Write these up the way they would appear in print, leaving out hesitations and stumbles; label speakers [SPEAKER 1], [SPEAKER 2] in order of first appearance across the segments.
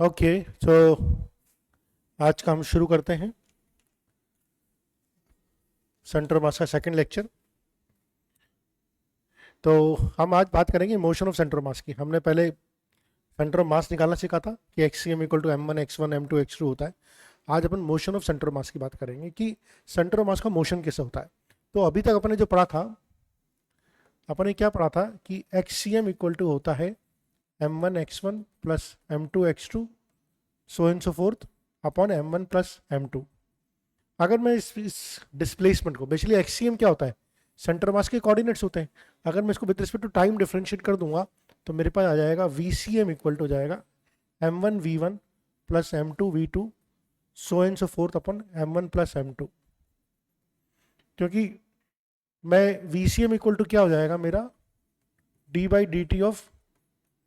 [SPEAKER 1] Okay, तो आज का हम शुरू करते हैं सेंटर मास का सेकंड लेक्चर। तो हम आज बात करेंगे मोशन ऑफ सेंटर मास की। हमने पहले सेंटर ऑफ मास निकालना सीखा था कि X C M equal to M one X one M two X two होता है। आज अपन मोशन ऑफ सेंटर मास की बात करेंगे कि सेंटर ऑफ मास का मोशन कैसे होता है। तो अभी तक अपने जो पढ़ा था, अपने क्या पढ़ा था कि X C M equal to होता है M one X one plus M two X two so and so forth upon M one plus M two. अगर मैं इस डिस्प्लेसमेंट को, बेसिकली एक्सीएम क्या होता है, सेंटर मास के कोऑर्डिनेट्स होते हैं। अगर मैं इसको with respect to time differentiate कर दूंगा तो मेरे पास आ जाएगा V C M equal to हो जाएगा M one V one plus M two V two so and so forth upon M one plus M two. क्योंकि मैं V C M equal to क्या हो जाएगा मेरा D by D T of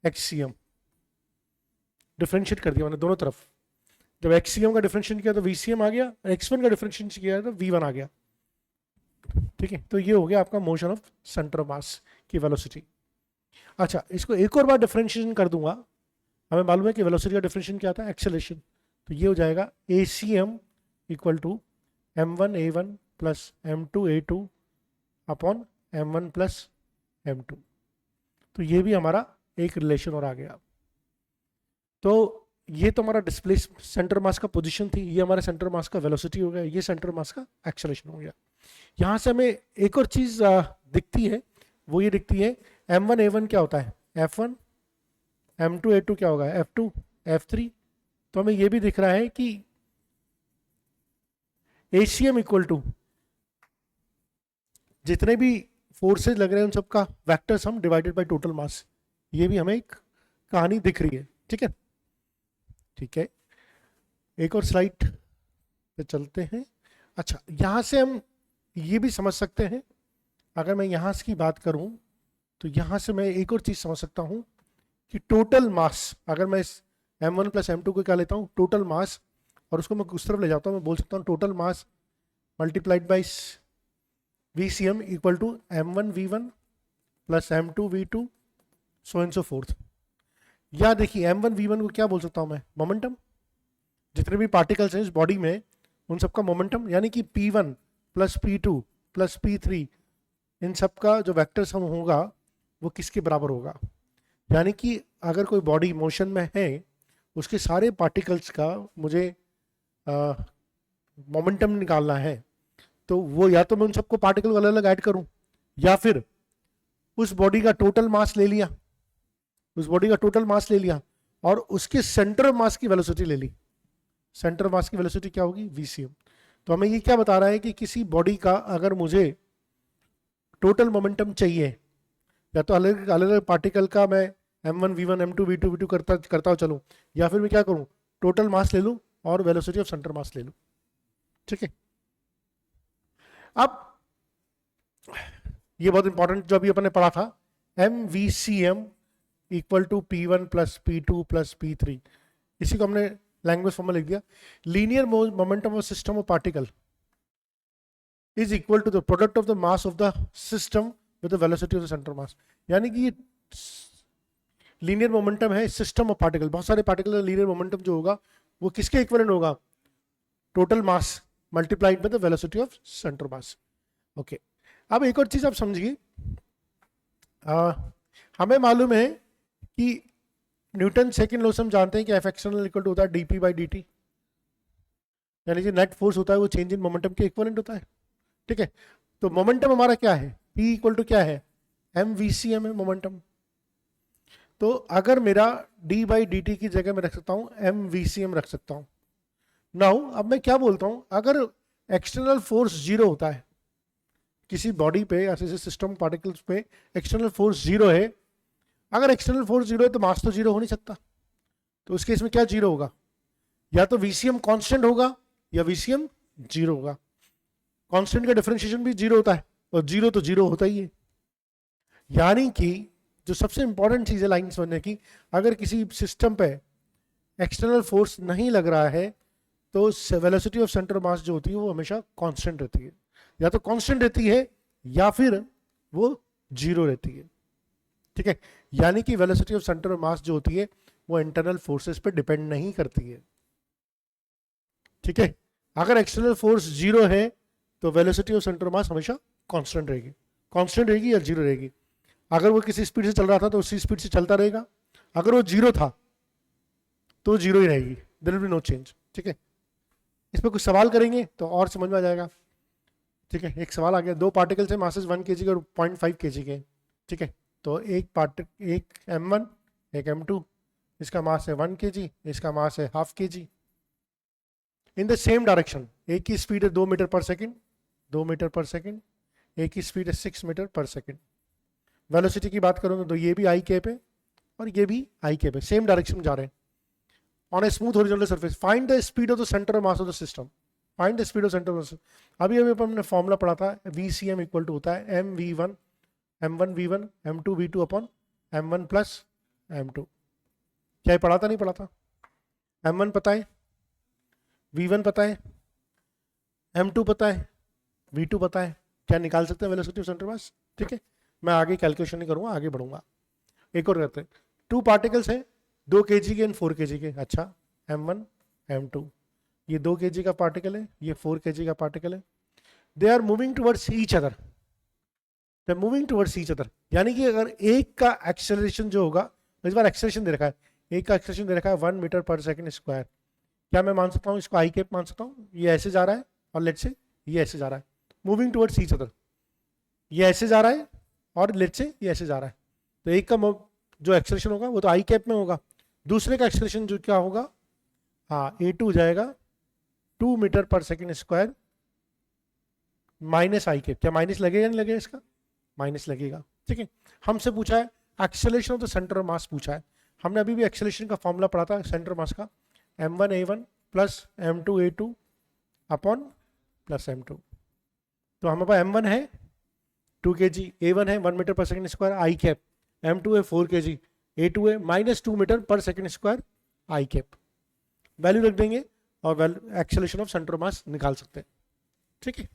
[SPEAKER 1] X C M. Differentiate कर दिया मैंने दोनों तरफ। जब एक्सीएम का डिफरेंशिएट किया तो वीसीएम आ गया, एक्स1 का डिफरेंशिएट किया तो वी1 आ गया। ठीक है, तो ये हो गया आपका मोशन ऑफ सेंटर ऑफ मास की वेलोसिटी। अच्छा, इसको एक और बार डिफरेंशिएशन कर दूंगा। हमें मालूम है कि वेलोसिटी का डिफरेंशिएशन क्या आता है, एक्सेलरेशन। तो ये हो जाएगा a c M equal to M one a one plus M two A two upon M one plus M two. तो ये भी हमारा एक रिलेशन और आ गया। तो ये तो हमारा डिस्प्लेस सेंटर मास का पोजीशन थी, ये हमारे सेंटर मास का वेलोसिटी हो गया, ये सेंटर मास का एक्सेलरेशन हो गया। यहाँ से हमें एक और चीज दिखती है, वो ये दिखती है एम वन ए वन क्या होता है एफ वन, एम टू ए टू क्या होगा एफ टू एफ थ्री। तो हमें ये भी दिख रहा है कि ए सी एम इक्वल टू जितने भी फोर्सेज लग रहे हैं उन सबका vector sum divided by total mass. ये भी हमें एक कहानी दिख रही है। ठीक है, ठीक है, एक और स्लाइड पे चलते हैं। अच्छा, यहां से हम ये भी समझ सकते हैं, अगर मैं यहां की बात करूं तो यहां से मैं एक और चीज समझ सकता हूं कि टोटल मास, अगर मैं इस M one plus M two को क्या लेता हूं टोटल मास, और उसको मैं उस तरफ ले जाता हूं, मैं बोल सकता हूं total mass multiplied by V C M equal to M one V one plus M two V two so and so forth. या देखिए एम वन वी वन को क्या बोल सकता हूं मैं, मोमेंटम। जितने भी पार्टिकल्स हैं इस बॉडी में उन सबका मोमेंटम, यानी कि p one plus P two plus P three, इन सबका जो वेक्टर सम होगा वो किसके बराबर होगा। यानी कि अगर कोई बॉडी मोशन में है उसके सारे पार्टिकल्स का मुझे मोमेंटम निकालना है, तो वो या तो मैं उन सबको पार्टिकल को अलग अलग ऐड करूं, या फिर उस बॉडी का टोटल मास ले लिया, उस बॉडी का टोटल मास ले लिया और उसके सेंटर मास की वेलोसिटी ले ली। सेंटर मास की वेलोसिटी क्या होगी वीसीएम। तो हमें ये क्या बता रहा है कि किसी बॉडी का अगर मुझे टोटल मोमेंटम चाहिए, या तो अलग अलग पार्टिकल का मैं M one V one M two V two करता हुआ चलूँ, या फिर मैं क्या करूँ टोटल मास ले लूँ और वेलोसिटी ऑफ सेंटर मास ले लूँ। ठीक है, अब ये बहुत इंपॉर्टेंट जो अभी अपने पढ़ा था, M V C M equal to P one plus P two plus P three, इसी को हमने लैंग्वेज फॉर्म में लिख दिया। Linear momentum of system of particle is equal to the product of the mass of the system with the velocity of the centre mass. यानी कि linear momentum है system of particle, बहुत सारे particle का linear momentum जो होगा वो किसके इक्विवेलेंट होगा, total mass multiplied by the velocity of centre mass. Okay, अब एक और चीज आप समझिए, हमें मालूम है कि न्यूटन सेकंड लॉ से हम जानते हैं कि एफ एक्सटर्नल इक्वल टू होता है डीपी बाई डी टी, यानी जो नेट फोर्स होता है वो चेंज इन मोमेंटम के इक्विवेलेंट होता है। ठीक है, तो मोमेंटम हमारा क्या है, P इक्वल टू क्या है एम वी सी एम है मोमेंटम। तो अगर मेरा d बाई डी टी की जगह मैं रख सकता हूँ एम वी सी एम रख सकता हूँ। नाउ अब मैं क्या बोलता हूँ, अगर एक्सटर्नल फोर्स जीरो होता है किसी बॉडी पे या किसी सिस्टम पार्टिकल्स पे, एक्सटर्नल फोर्स जीरो है, अगर एक्सटर्नल फोर्स जीरो है तो मास तो जीरो हो नहीं सकता। तो उस केस में क्या जीरो होगा, या तो वीसीएम कांस्टेंट होगा या वीसीएम जीरो होगा। कांस्टेंट का डिफरेंशिएशन भी जीरो होता है और जीरो तो जीरो होता ही है। यानी कि जो सबसे इंपॉर्टेंट चीज है लाइन समझने की, अगर किसी सिस्टम पे एक्सटर्नल फोर्स नहीं लग रहा है तो वेलोसिटी ऑफ सेंटर मास जो होती है वो हमेशा कांस्टेंट रहती है, या तो कांस्टेंट रहती है या फिर वो जीरो रहती है। ठीक है, यानी कि वेलोसिटी ऑफ सेंटर मास जो होती है वो इंटरनल फोर्सेस पे डिपेंड नहीं करती है, ठीक है। अगर एक्सटर्नल फोर्स जीरो है तो वेलोसिटी ऑफ सेंटर ऑफ मास हमेशा कांस्टेंट रहेगी, कांस्टेंट रहेगी या जीरो रहेगी। अगर वो किसी स्पीड से चल रहा था तो उसी स्पीड से चलता रहेगा, अगर वो जीरो था तो जीरो ही रहेगी, there will be no change, ठीक है। इस पर कुछ सवाल करेंगे तो और समझ में आ जाएगा, ठीक है। एक सवाल आ गया, दो पार्टिकल्स हैं मासेस 1 kg और 0.5 kg के, ठीक है। तो एक m1 एक m2, इसका मास है 1 kg, इसका मास है half kg, in the same direction. एक की स्पीड है 2 मीटर पर सेकेंड, 2 मीटर पर सेकेंड, एक की स्पीड है 6 मीटर पर सेकेंड। वेलोसिटी की बात करूंगा तो ये भी आई कैप है और ये भी आई कैप है, सेम डायरेक्शन में जा रहे हैं on a smooth horizontal surface. Find the speed of the centre of mass of the system, find the speed of centre of अभी अभी हमने फॉर्मूला पढ़ा था, VCM इक्वल टू होता है M1 V1 M2 V2 upon M1 plus M2। क्या पढ़ा था, नहीं पढ़ा था? M1 पता है, V1 पता है, M2 पता है, V2 पता है, क्या निकाल सकते हैं वेलोसिटी ऑफ सेंटर मास, ठीक है। मैं आगे कैलकुलेशन नहीं करूंगा, आगे बढ़ूंगा। एक और करते हैं, 2 पार्टिकल्स हैं 2 kg के एंड 4 kg के, अच्छा M1 M2, ये 2 kg का पार्टिकल है, ये 4 kg का पार्टिकल है, they are moving towards each other, they are moving towards each other. यानी कि अगर एक का एक्सेलरेशन जो होगा, इस बार एक्सेलरेशन दे रखा है, एक का एक्सेलरेशन दे रखा है 1 मीटर पर सेकंड स्क्वायर, क्या मैं मान सकता हूँ इसको आई कैप मान सकता हूँ? ये ऐसे जा रहा है और लेट से ये ऐसे जा रहा है, मूविंग टुवर्ड्स ईच अदर, ये ऐसे जा रहा है और लेट से ये ऐसे जा रहा है, तो एक का जो एक्सेलरेशन होगा वो तो आई कैप में होगा, दूसरे का एक्सेलरेशन जो क्या होगा, हाँ A2 जाएगा 2 मीटर पर सेकेंड स्क्वायर माइनस आई कैप। क्या माइनस लगेगा नहीं लगेगा? इसका माइनस लगेगा, ठीक है। हमसे पूछा है acceleration of the centre of मास पूछा है, हमने अभी भी एक्सेलरेशन का फॉर्मूला पढ़ा था सेंटर मास का, M1A1 plus M2A2 upon plus M2। तो हमारे पास M1 है 2 kg, A1 है 1 मीटर पर सेकंड स्क्वायर आई कैप, M2 है 4 kg, A2 है -2 मीटर पर सेकंड स्क्वायर आई कैप। वैल्यू रख देंगे और एक्सेलरेशन ऑफ सेंटर मास निकाल सकते हैं, ठीक है।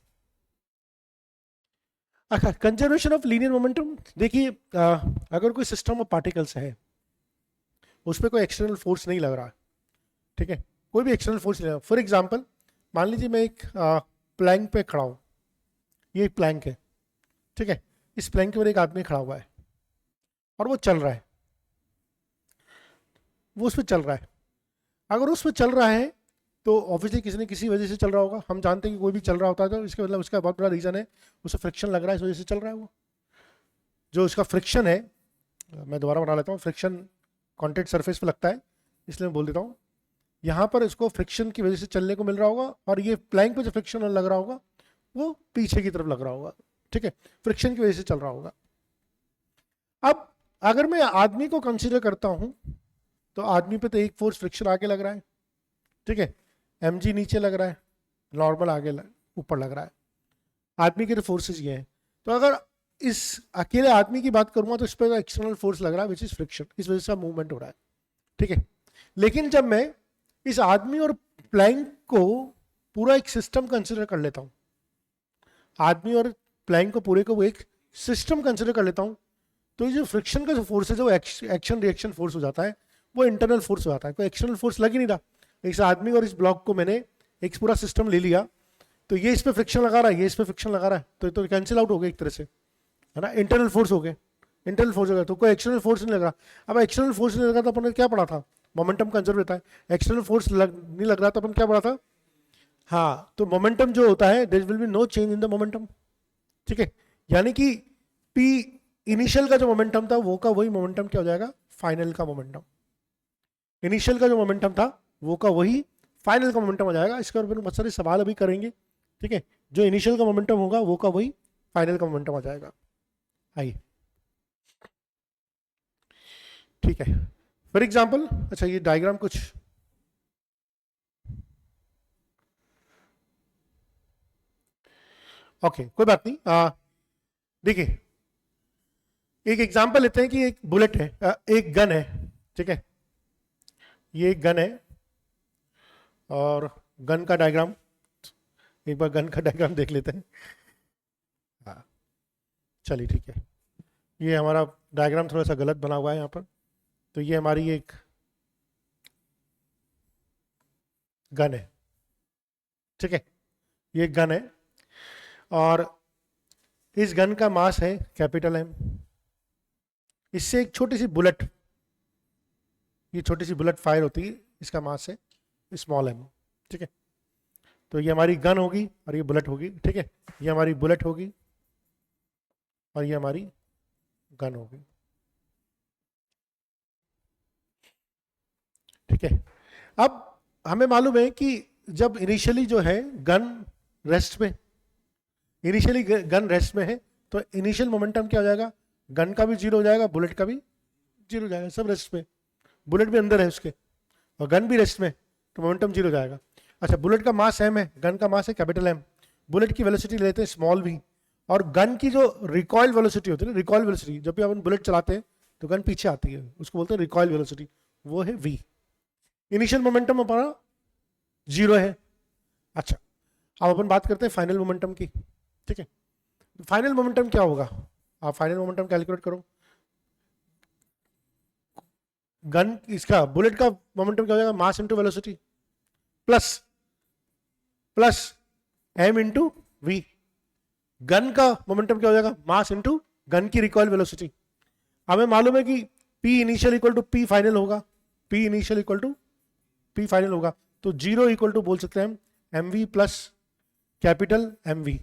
[SPEAKER 1] अच्छा, कंजर्वेशन ऑफ लीनियर मोमेंटम, देखिए अगर कोई सिस्टम ऑफ पार्टिकल्स है उस पर कोई एक्सटर्नल फोर्स नहीं लग रहा, ठीक है, कोई भी एक्सटर्नल फोर्स नहीं लग रहा। फॉर एग्जांपल मान लीजिए मैं एक प्लैंक पे खड़ा हूँ, ये एक प्लैंक है, ठीक है, इस प्लैंक के ऊपर एक आदमी खड़ा हुआ है और वो चल रहा है, वो उस पर चल रहा है। अगर उस पर चल रहा है तो ऑब्वियसली किसी न किसी वजह से चल रहा होगा, हम जानते हैं कि कोई भी चल रहा होता है तो इसका मतलब उसका बहुत बड़ा रीज़न है, उसे फ्रिक्शन लग रहा है, इस वजह से चल रहा है वो। जो उसका फ्रिक्शन है, मैं दोबारा बना लेता हूँ, फ्रिक्शन कॉन्टैक्ट सरफेस पे लगता है, इसलिए मैं बोल देता हूँ, यहाँ पर इसको फ्रिक्शन की वजह से चलने को मिल रहा होगा और ये प्लैंक पे जो फ्रिक्शन लग रहा होगा वो पीछे की तरफ लग रहा होगा, ठीक है, फ्रिक्शन की वजह से चल रहा होगा। अब अगर मैं आदमी को कंसीडर करता हूँ तो आदमी पे तो एक फोर्स फ्रिक्शन आगे लग रहा है, ठीक है, mg नीचे लग रहा है, नॉर्मल आगे ऊपर लग रहा है, आदमी के तो फोर्सेस ये हैं। तो अगर इस अकेले आदमी की बात करूंगा तो इस पर एक्सटर्नल फोर्स लग रहा है विच इज फ्रिक्शन, इस वजह से मूवमेंट हो रहा है, ठीक है। लेकिन जब मैं इस आदमी और प्लैंक को पूरा एक सिस्टम कंसिडर कर लेता हूं, आदमी और प्लैंक को पूरे को एक सिस्टम कंसिडर कर लेता हूं, तो ये जो फ्रिक्शन का जो फोर्स है, जो एक्शन रिएक्शन फोर्स हो जाता है, वो इंटरनल फोर्स हो जाता है, कोई एक्सटर्नल फोर्स लग ही नहीं रहा। इस आदमी और इस ब्लॉक को मैंने एक पूरा सिस्टम ले लिया, तो ये इस पर फ्रिक्शन लगा रहा है, ये इस पर फ्रिक्शन लगा रहा है, तो कैंसिल आउट हो गया एक तरह से, है ना, इंटरनल फोर्स हो गए, इंटरनल फोर्स हो गया, तो कोई एक्सटर्नल फोर्स नहीं लग रहा। अब एक्सटर्नल फोर्स नहीं लगा तो अपन ने क्या पढ़ा था, मोमेंटम कंजर्व रहता है, एक्सटर्नल फोर्स नहीं लग रहा तो अपन क्या पढ़ा था, हाँ, तो मोमेंटम जो होता है there will be no change in the momentum, ठीक है। यानी कि पी इनिशियल का जो मोमेंटम था वो का वही मोमेंटम क्या हो जाएगा, फाइनल का मोमेंटम। इनिशियल का जो मोमेंटम था वो का वही फाइनल का मोमेंटम हो जाएगा। इसके ऊपर बहुत सारे सवाल अभी करेंगे, ठीक है, जो इनिशियल का मोमेंटम होगा वो का वही फाइनल का मोमेंटम आ जाएगा। आइए, ठीक है, फॉर एग्जाम्पल, अच्छा ये डायग्राम कुछ ओके, कोई बात नहीं, देखिए एक एग्जांपल लेते हैं कि एक बुलेट है, एक गन है, ठीक है, ये एक गन है और गन का डायग्राम, एक बार गन का डायग्राम देख लेते हैं। हाँ चलिए ठीक है, ये हमारा डायग्राम थोड़ा सा गलत बना हुआ है यहाँ पर, तो ये हमारी एक गन है, ठीक है, ये गन है और इस गन का मास है कैपिटल एम। इससे एक छोटी सी बुलेट, ये छोटी सी बुलेट फायर होती है, इसका मास है स्मॉल एम, ठीक है। तो ये हमारी गन होगी और ये बुलेट होगी, ठीक है, ये हमारी बुलेट होगी और ये हमारी गन होगी, ठीक है। अब हमें मालूम है कि जब इनिशियली जो है गन रेस्ट में, इनिशियली गन रेस्ट में है तो इनिशियल मोमेंटम क्या हो जाएगा, गन का भी जीरो हो जाएगा, बुलेट का भी जीरो हो जाएगा, सब रेस्ट में, बुलेट भी अंदर है उसके और गन भी रेस्ट में, तो मोमेंटम जीरो हो जाएगा। अच्छा, बुलेट का मास एम है, गन का मास है कैपिटल एम, बुलेट की वेलोसिटी लेते हैं स्मॉल वी, और गन की जो रिकॉइल वेलोसिटी होती है ना, रिकॉइल वेलोसिटी, जब भी अपन बुलेट चलाते हैं तो गन पीछे आती है, उसको बोलते हैं रिकॉइल वेलोसिटी, वो है वी। इनिशियल मोमेंटम हमारा जीरो है। अच्छा, अब अपन बात करते हैं फाइनल मोमेंटम की, ठीक है। फाइनल मोमेंटम क्या होगा, आप फाइनल मोमेंटम कैलकुलेट करो। गन इसका बुलेट का मोमेंटम क्या हो जाएगा, mass into velocity plus plus M into V. Gun का मोमेंटम क्या हो जाएगा, मास इंटू गन की रिकॉइल वेलोसिटी। हमें मालूम है कि P initial equal to P final होगा, P initial equal to P final होगा, तो जीरो इक्वल टू बोल सकते हैं हम M V plus capital M V,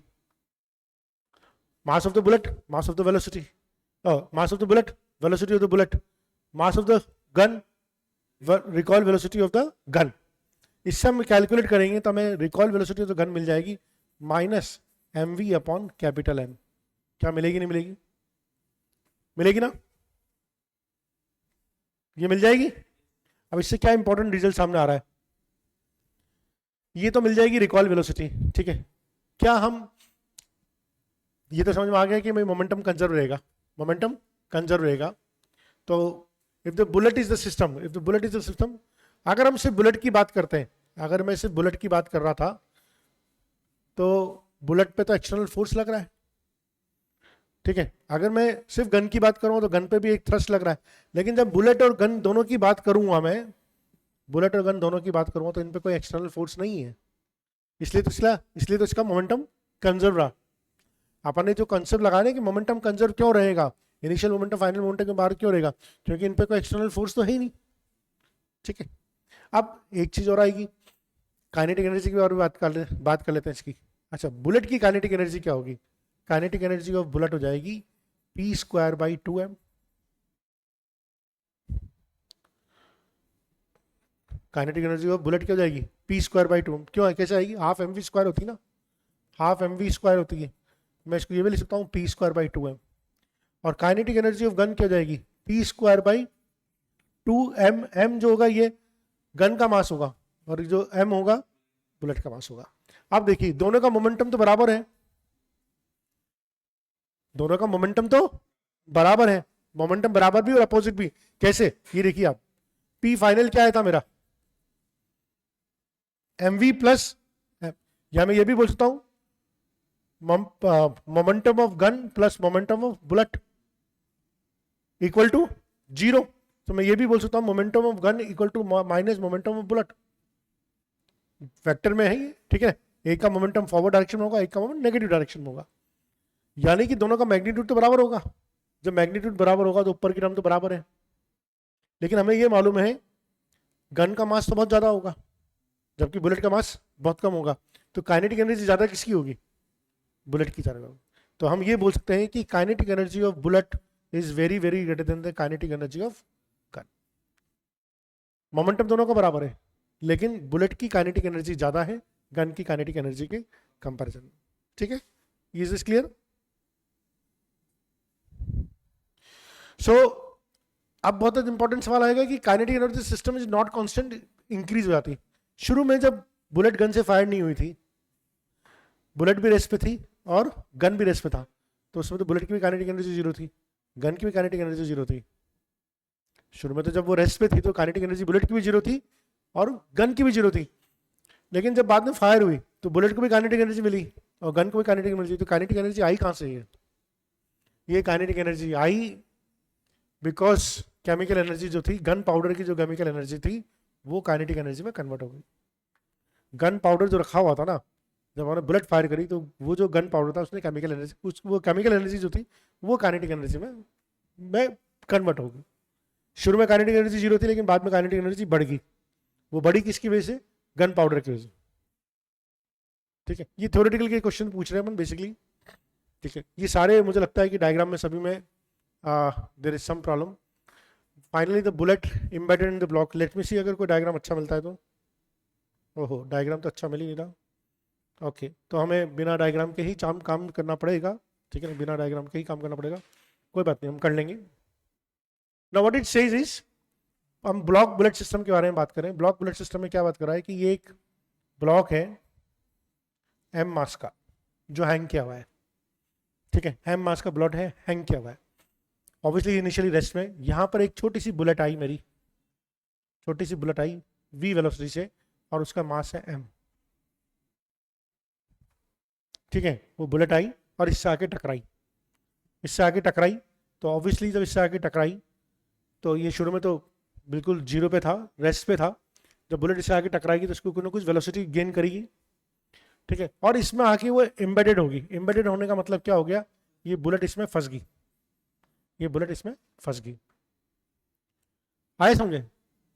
[SPEAKER 1] mass of the bullet, mass of the velocity, mass of the bullet, velocity of the bullet, mass of the gun, recoil velocity of the gun। इससे हम calculate करेंगे तो हमें recoil velocity of the gun मिल जाएगी minus m we upon capital M. क्या मिलेगी, नहीं मिलेगी, मिलेगी ना, ये मिल जाएगी। अब इससे क्या इंपॉर्टेंट रिजल्ट सामने आ रहा है, ये तो मिल जाएगी रिकॉइल वेलोसिटी, ठीक है। क्या हम, ये तो समझ में आ गया कि भाई मोमेंटम कंजर्व रहेगा, मोमेंटम कंजर्व रहेगा। तो if the bullet is the system, if the bullet is the system, अगर हम सिर्फ बुलेट की बात करते हैं, अगर मैं सिर्फ बुलेट की बात कर रहा था तो बुलेट पे तो एक्सटर्नल फोर्स लग रहा है, ठीक है। अगर मैं सिर्फ गन की बात करूँ तो गन पे भी एक थ्रस्ट लग रहा है, लेकिन जब बुलेट और गन दोनों की बात करूंगा मैं, बुलेट और गन दोनों की बात करूंगा तो इन पे कोई एक्सटर्नल फोर्स नहीं है, इसलिए तो इसका मोमेंटम कंजर्व रहा। अपन ने जो कंसेप्ट लगाया कि मोमेंटम कंजर्व क्यों रहेगा, इनिशियल मोमेंटम फाइनल मोमेंटम के बाहर क्यों रहेगा, क्योंकि इन पे कोई एक्सटर्नल फोर्स तो है ही नहीं, ठीक है। अब एक चीज और आएगी, काइनेटिक एनर्जी की और भी बात कर लेते हैं इसकी। अच्छा, बुलेट की काइनेटिक एनर्जी क्या होगी, काइनेटिक एनर्जी ऑफ बुलेट हो जाएगी P square by 2m। Kinetic energy of bullet क्या हो जाएगी, पी स्क्वायर बाई 2m। क्यों, कैसे आएगी, हाफ एम वी स्क्वायर होती है ना, हाफ एम वी स्क्वायर होती है, मैं इसको ये भी लिख सकता हूँ पी स्क्वायर बाई 2m। और काइनेटिक एनर्जी ऑफ गन क्या हो जाएगी, P square by 2m। m जो होगा ये गन का मास होगा और जो m होगा बुलेट का मास होगा। अब देखिए दोनों का मोमेंटम तो बराबर है, दोनों का मोमेंटम तो बराबर है, मोमेंटम बराबर भी और अपोजिट भी। कैसे, ये देखिए आप, P फाइनल क्या आया था मेरा, mv प्लस, या मैं ये भी बोल सकता हूं momentum of gun plus momentum of bullet equal to zero. तो मैं ये भी बोल सकता हूं momentum of gun equal to minus momentum of bullet, vector में है ये, ठीक है। एक का मोमेंटम फॉरवर्ड डायरेक्शन में होगा, एक का मोमेंटम नेगेटिव डायरेक्शन में होगा, यानी कि दोनों का मैग्नीट्यूड तो बराबर होगा। जब मैग्नीट्यूड बराबर होगा तो ऊपर की टर्म तो बराबर है, लेकिन हमें ये मालूम है गन का मास तो बहुत ज्यादा होगा जबकि बुलेट का मास बहुत कम होगा, तो काइनेटिक एनर्जी ज्यादा किसकी होगी, बुलेट की ज्यादा। तो हम ये बोल सकते हैं कि kinetic energy of bullet is very very greater than the kinetic energy of gun. Momentum दोनों का बराबर है, लेकिन बुलेट की काइनेटिक एनर्जी ज्यादा है गन की काइनेटिक एनर्जी के कंपैरिजन में, ठीक है। Is this clear? सो अब बहुत इंपॉर्टेंट सवाल आएगा कि kinetic energy system is not constant, increase हो जाती। शुरू में जब बुलेट गन से फायर नहीं हुई थी, बुलेट भी रेस पे थी और गन भी रेस पे था, तो उसमें तो बुलेट की भी काइनेटिक एनर्जी जीरो थी, गन की भी काइनेटिक एनर्जी जीरो थी। शुरू में तो जब वो रेस पे थी तो काइनेटिक एनर्जी बुलेट की भी जीरो थी और गन की भी जीरो थी, लेकिन जब बाद में फायर हुई तो बुलेट को भी काइनेटिक एनर्जी मिली और गन को भी काइनेटिक एनर्जी। तो काइनेटिक एनर्जी आई कहाँ से है, ये kinetic energy I because chemical energy जो थी, गन पाउडर की जो केमिकल एनर्जी थी वो काइनेटिक एनर्जी में कन्वर्ट हो गई। गन पाउडर जो रखा हुआ था ना, जब हमने बुलेट फायर करी तो वो जो गन पाउडर था उसने केमिकल एनर्जी, उस वो केमिकल एनर्जी जो थी वो काइनेटिक एनर्जी में कन्वर्ट हो गई। शुरू में काइनेटिक एनर्जी जीरो थी, लेकिन बाद में काइनेटिक एनर्जी बढ़ गई। वो बढ़ी किसकी वजह से? गन पाउडर की वजह से। ठीक है, ये थ्योरेटिकल के क्वेश्चन पूछ रहे हैं अपन बेसिकली। ठीक है, ये सारे मुझे लगता है कि डायग्राम में सभी में there is some problem. Finally the bullet embedded in the block. Let me see अगर कोई डायग्राम अच्छा मिलता है तो। ओहो, डायग्राम तो अच्छा मिल ही नहीं रहा। ओके, तो हमें बिना डायग्राम के ही काम करना पड़ेगा। ठीक है ना, बिना डायग्राम के ही काम करना पड़ेगा, कोई बात नहीं, हम कर लेंगे। Now what it says is, हम ब्लॉक बुलेट सिस्टम के बारे में बात करें। ब्लॉक बुलेट सिस्टम में क्या बात कर रहा है कि ये एक ब्लॉक है एम मास का जो हैंग किया हुआ है। ठीक है, एम मास का ब्लॉक है, हैंग किया हुआ है। ऑब्वियसली इनिशियली रेस्ट में, यहाँ पर एक छोटी सी बुलेट आई, मेरी छोटी सी बुलेट आई v वेलोसिटी से, और उसका मास है m। ठीक है, वो बुलेट आई और इससे आके टकराई, इससे आके टकराई। तो ऑब्वियसली जब इससे आके टकराई तो ये शुरू में तो बिल्कुल जीरो पे था, रेस्ट पे था। जब बुलेट इससे आके टकराएगी तो उसको कुछ ना कुछ वेलोसिटी गेन करेगी। ठीक है, और इसमें आके वो एम्बेडेड होगी। एम्बेडेड होने का मतलब क्या हो गया? ये बुलेट इसमें फंस गई, ये बुलेट इसमें फंस गई। आए समझे?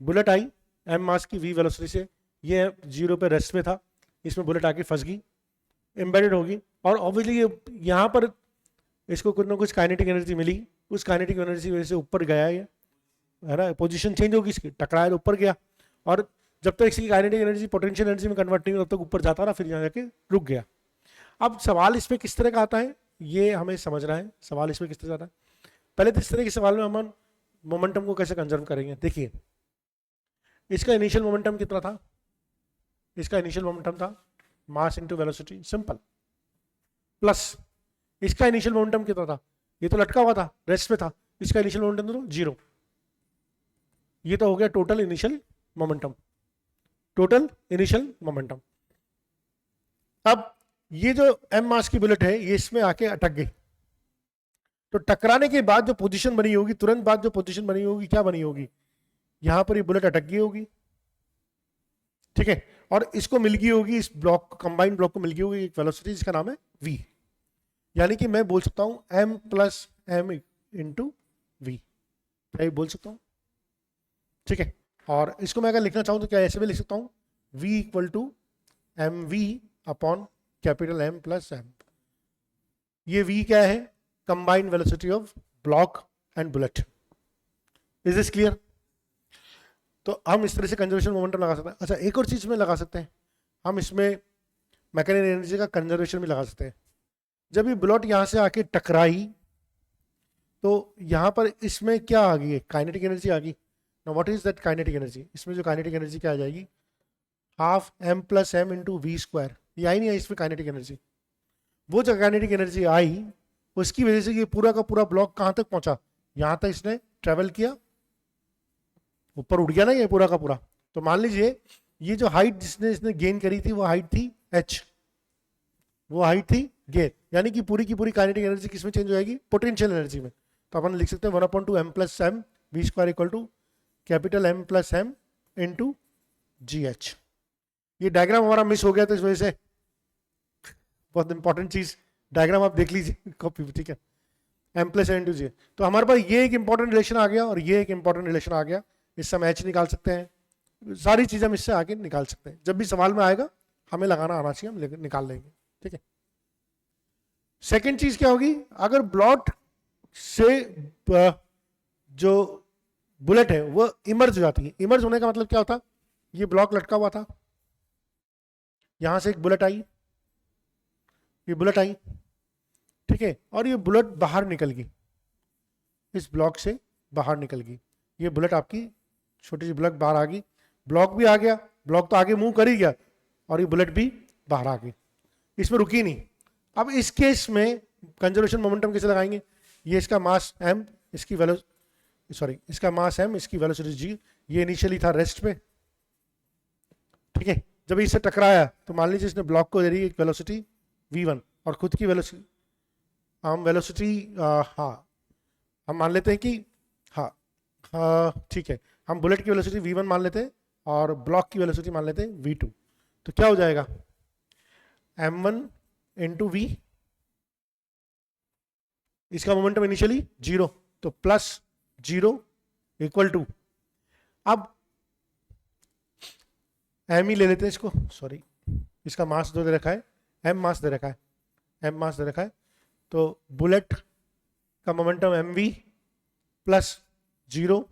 [SPEAKER 1] बुलेट आई एम मास की v वेलोसिटी से, ये जीरो पे रेस्ट पे था, इसमें बुलेट आके फंस गई, एम्बेडेड होगी। और ऑब्वियसली ये यहाँ पर इसको कुछ ना कुछ काइनेटिक एनर्जी मिली, उस काइनेटिक एनर्जी वजह से ऊपर गया ये, है ना, पोजीशन चेंज होगी इसकी, टकराया तो ऊपर गया। और जब तक इसकी काइनेटिक एनर्जी पोटेंशियल एनर्जी में कन्वर्ट नहीं हुई तब तक ऊपर जाता रहा, फिर यहाँ जाके रुक गया। अब सवाल इसमें किस तरह का आता है ये हमें समझना है। सवाल इसमें किस तरह आता है, पहले तो इस तरह के सवाल में हम मोमेंटम को कैसे कंजर्व करेंगे। देखिए, इसका इनिशियल मोमेंटम कितना था? इसका इनिशियल मोमेंटम था mass into velocity, simple, plus इसका इनिशियल मोमेंटम कितना था? ये तो लटका हुआ था, रेस्ट पे था, इसका इनिशियल मोमेंटम तो जीरो। ये तो हो गया total initial momentum, total initial momentum. अब ये जो एम मास की बुलेट है ये इसमें आके अटक गई, तो टकराने के बाद जो पोजीशन बनी होगी, तुरंत बाद जो पोजीशन बनी होगी, क्या बनी होगी? यहां पर ये बुलेट अटक गई होगी। ठीक है, और इसको मिल गई होगी, इस ब्लॉक, कंबाइंड ब्लॉक को मिल गई होगी एक वेलोसिटी जिसका नाम है v। यानी कि मैं बोल सकता हूं m plus M into V, क्या ये बोल सकता हूं? ठीक है, और इसको मैं अगर लिखना चाहूं तो क्या ऐसे भी लिख सकता हूं, v equal to M we upon capital M plus M. ये v क्या है? Combined velocity of block and bullet. Is this clear? तो हम इस तरह से कंजर्वेशन मोमेंटम लगा सकते हैं। अच्छा, एक और चीज में लगा सकते हैं हम, इसमें मैकेनिकल एनर्जी का कंजर्वेशन भी लगा सकते हैं। जब ये बुलेट यहां से आके टकराई तो यहां पर इसमें क्या आ गई? काइनेटिक एनर्जी आ गई। Now what is that kinetic energy? इसमें जो काइनेटिक एनर्जी क्या आ जाएगी? Half m plus M into V square. ये आई नहीं है इसमें काइनेटिक एनर्जी। वो जो काइनेटिक एनर्जी आई उसकी वजह से ये पूरा का पूरा ब्लॉक कहां तक पहुंचा? यहां तक इसने ट्रेवल किया, ऊपर उड़ गया ना ये पूरा का पूरा। तो मान लीजिए ये जो हाइट जिसने इसने गेन करी थी वो हाइट थी h, वो हाइट थी गेन, यानी कि पूरी की पूरी काइनेटिक एनर्जी किसमें चेंज हो जाएगी? पोटेंशियल एनर्जी में। तो अपन लिख सकते हैं 1/2 m plus M V square equal to capital M plus M into G H. ये डायग्राम हमारा मिस हो गया तो इस वजह से, बहुत इंपॉर्टेंट चीज, डायग्राम आप देख लीजिए कॉपी पे, ठीक है, m प्लस एम इंटू जी। तो हमारे पास ये एक इंपॉर्टेंट रिलेशन आ गया और ये एक इंपॉर्टेंट रिलेशन आ गया। इससे हम h निकाल सकते हैं, सारी चीजें हम इससे आगे निकाल सकते हैं। जब भी सवाल में आएगा हमें लगाना आना चाहिए, हम निकाल लेंगे। ठीक है, सेकेंड चीज क्या होगी? अगर ब्लॉट से जो बुलेट है वो इमर्ज हो जाती है। इमर्ज होने का मतलब क्या होता? ये ब्लॉक लटका हुआ था, यहां से एक बुलेट आई, ये बुलेट आई, ठीक है, और ये बुलेट बाहर निकल गई, इस ब्लॉक से बाहर निकल गई। ये बुलेट आपकी छोटी सी बुलेट बाहर आ गई, ब्लॉक भी आ गया, ब्लॉक तो आगे मूव कर ही गया, और ये बुलेट भी बाहर आ गई, इसमें रुकी नहीं। अब इस केस में कंजर्वेशन मोमेंटम कैसे लगाएंगे? ये इसका मास m, इसकी इसका मास m, इसकी वेलोसिटी g। ये इनिशियली था रेस्ट पे, ठीक है। जब इससे टकराया तो मान लीजिए इसने ब्लॉक को दे रही है एक वेलोसिटी v1 और खुद की वेलोसिटी, हम वेलोसिटी हम मान लेते हैं कि ठीक है, हम बुलेट की वेलोसिटी v1 मान लेते हैं और ब्लॉक की वेलोसिटी मान लेते हैं v2। तो क्या हो जाएगा, m1 इंटू वी, इसका मोमेंटम इनिशियली 0, तो प्लस 0 इक्वल टू, अब m ही ले लेते हैं इसको, सॉरी इसका मास दे रखा है, m मास दे रखा है, m मास दे रखा है, तो बुलेट का मोमेंटम mv प्लस 0।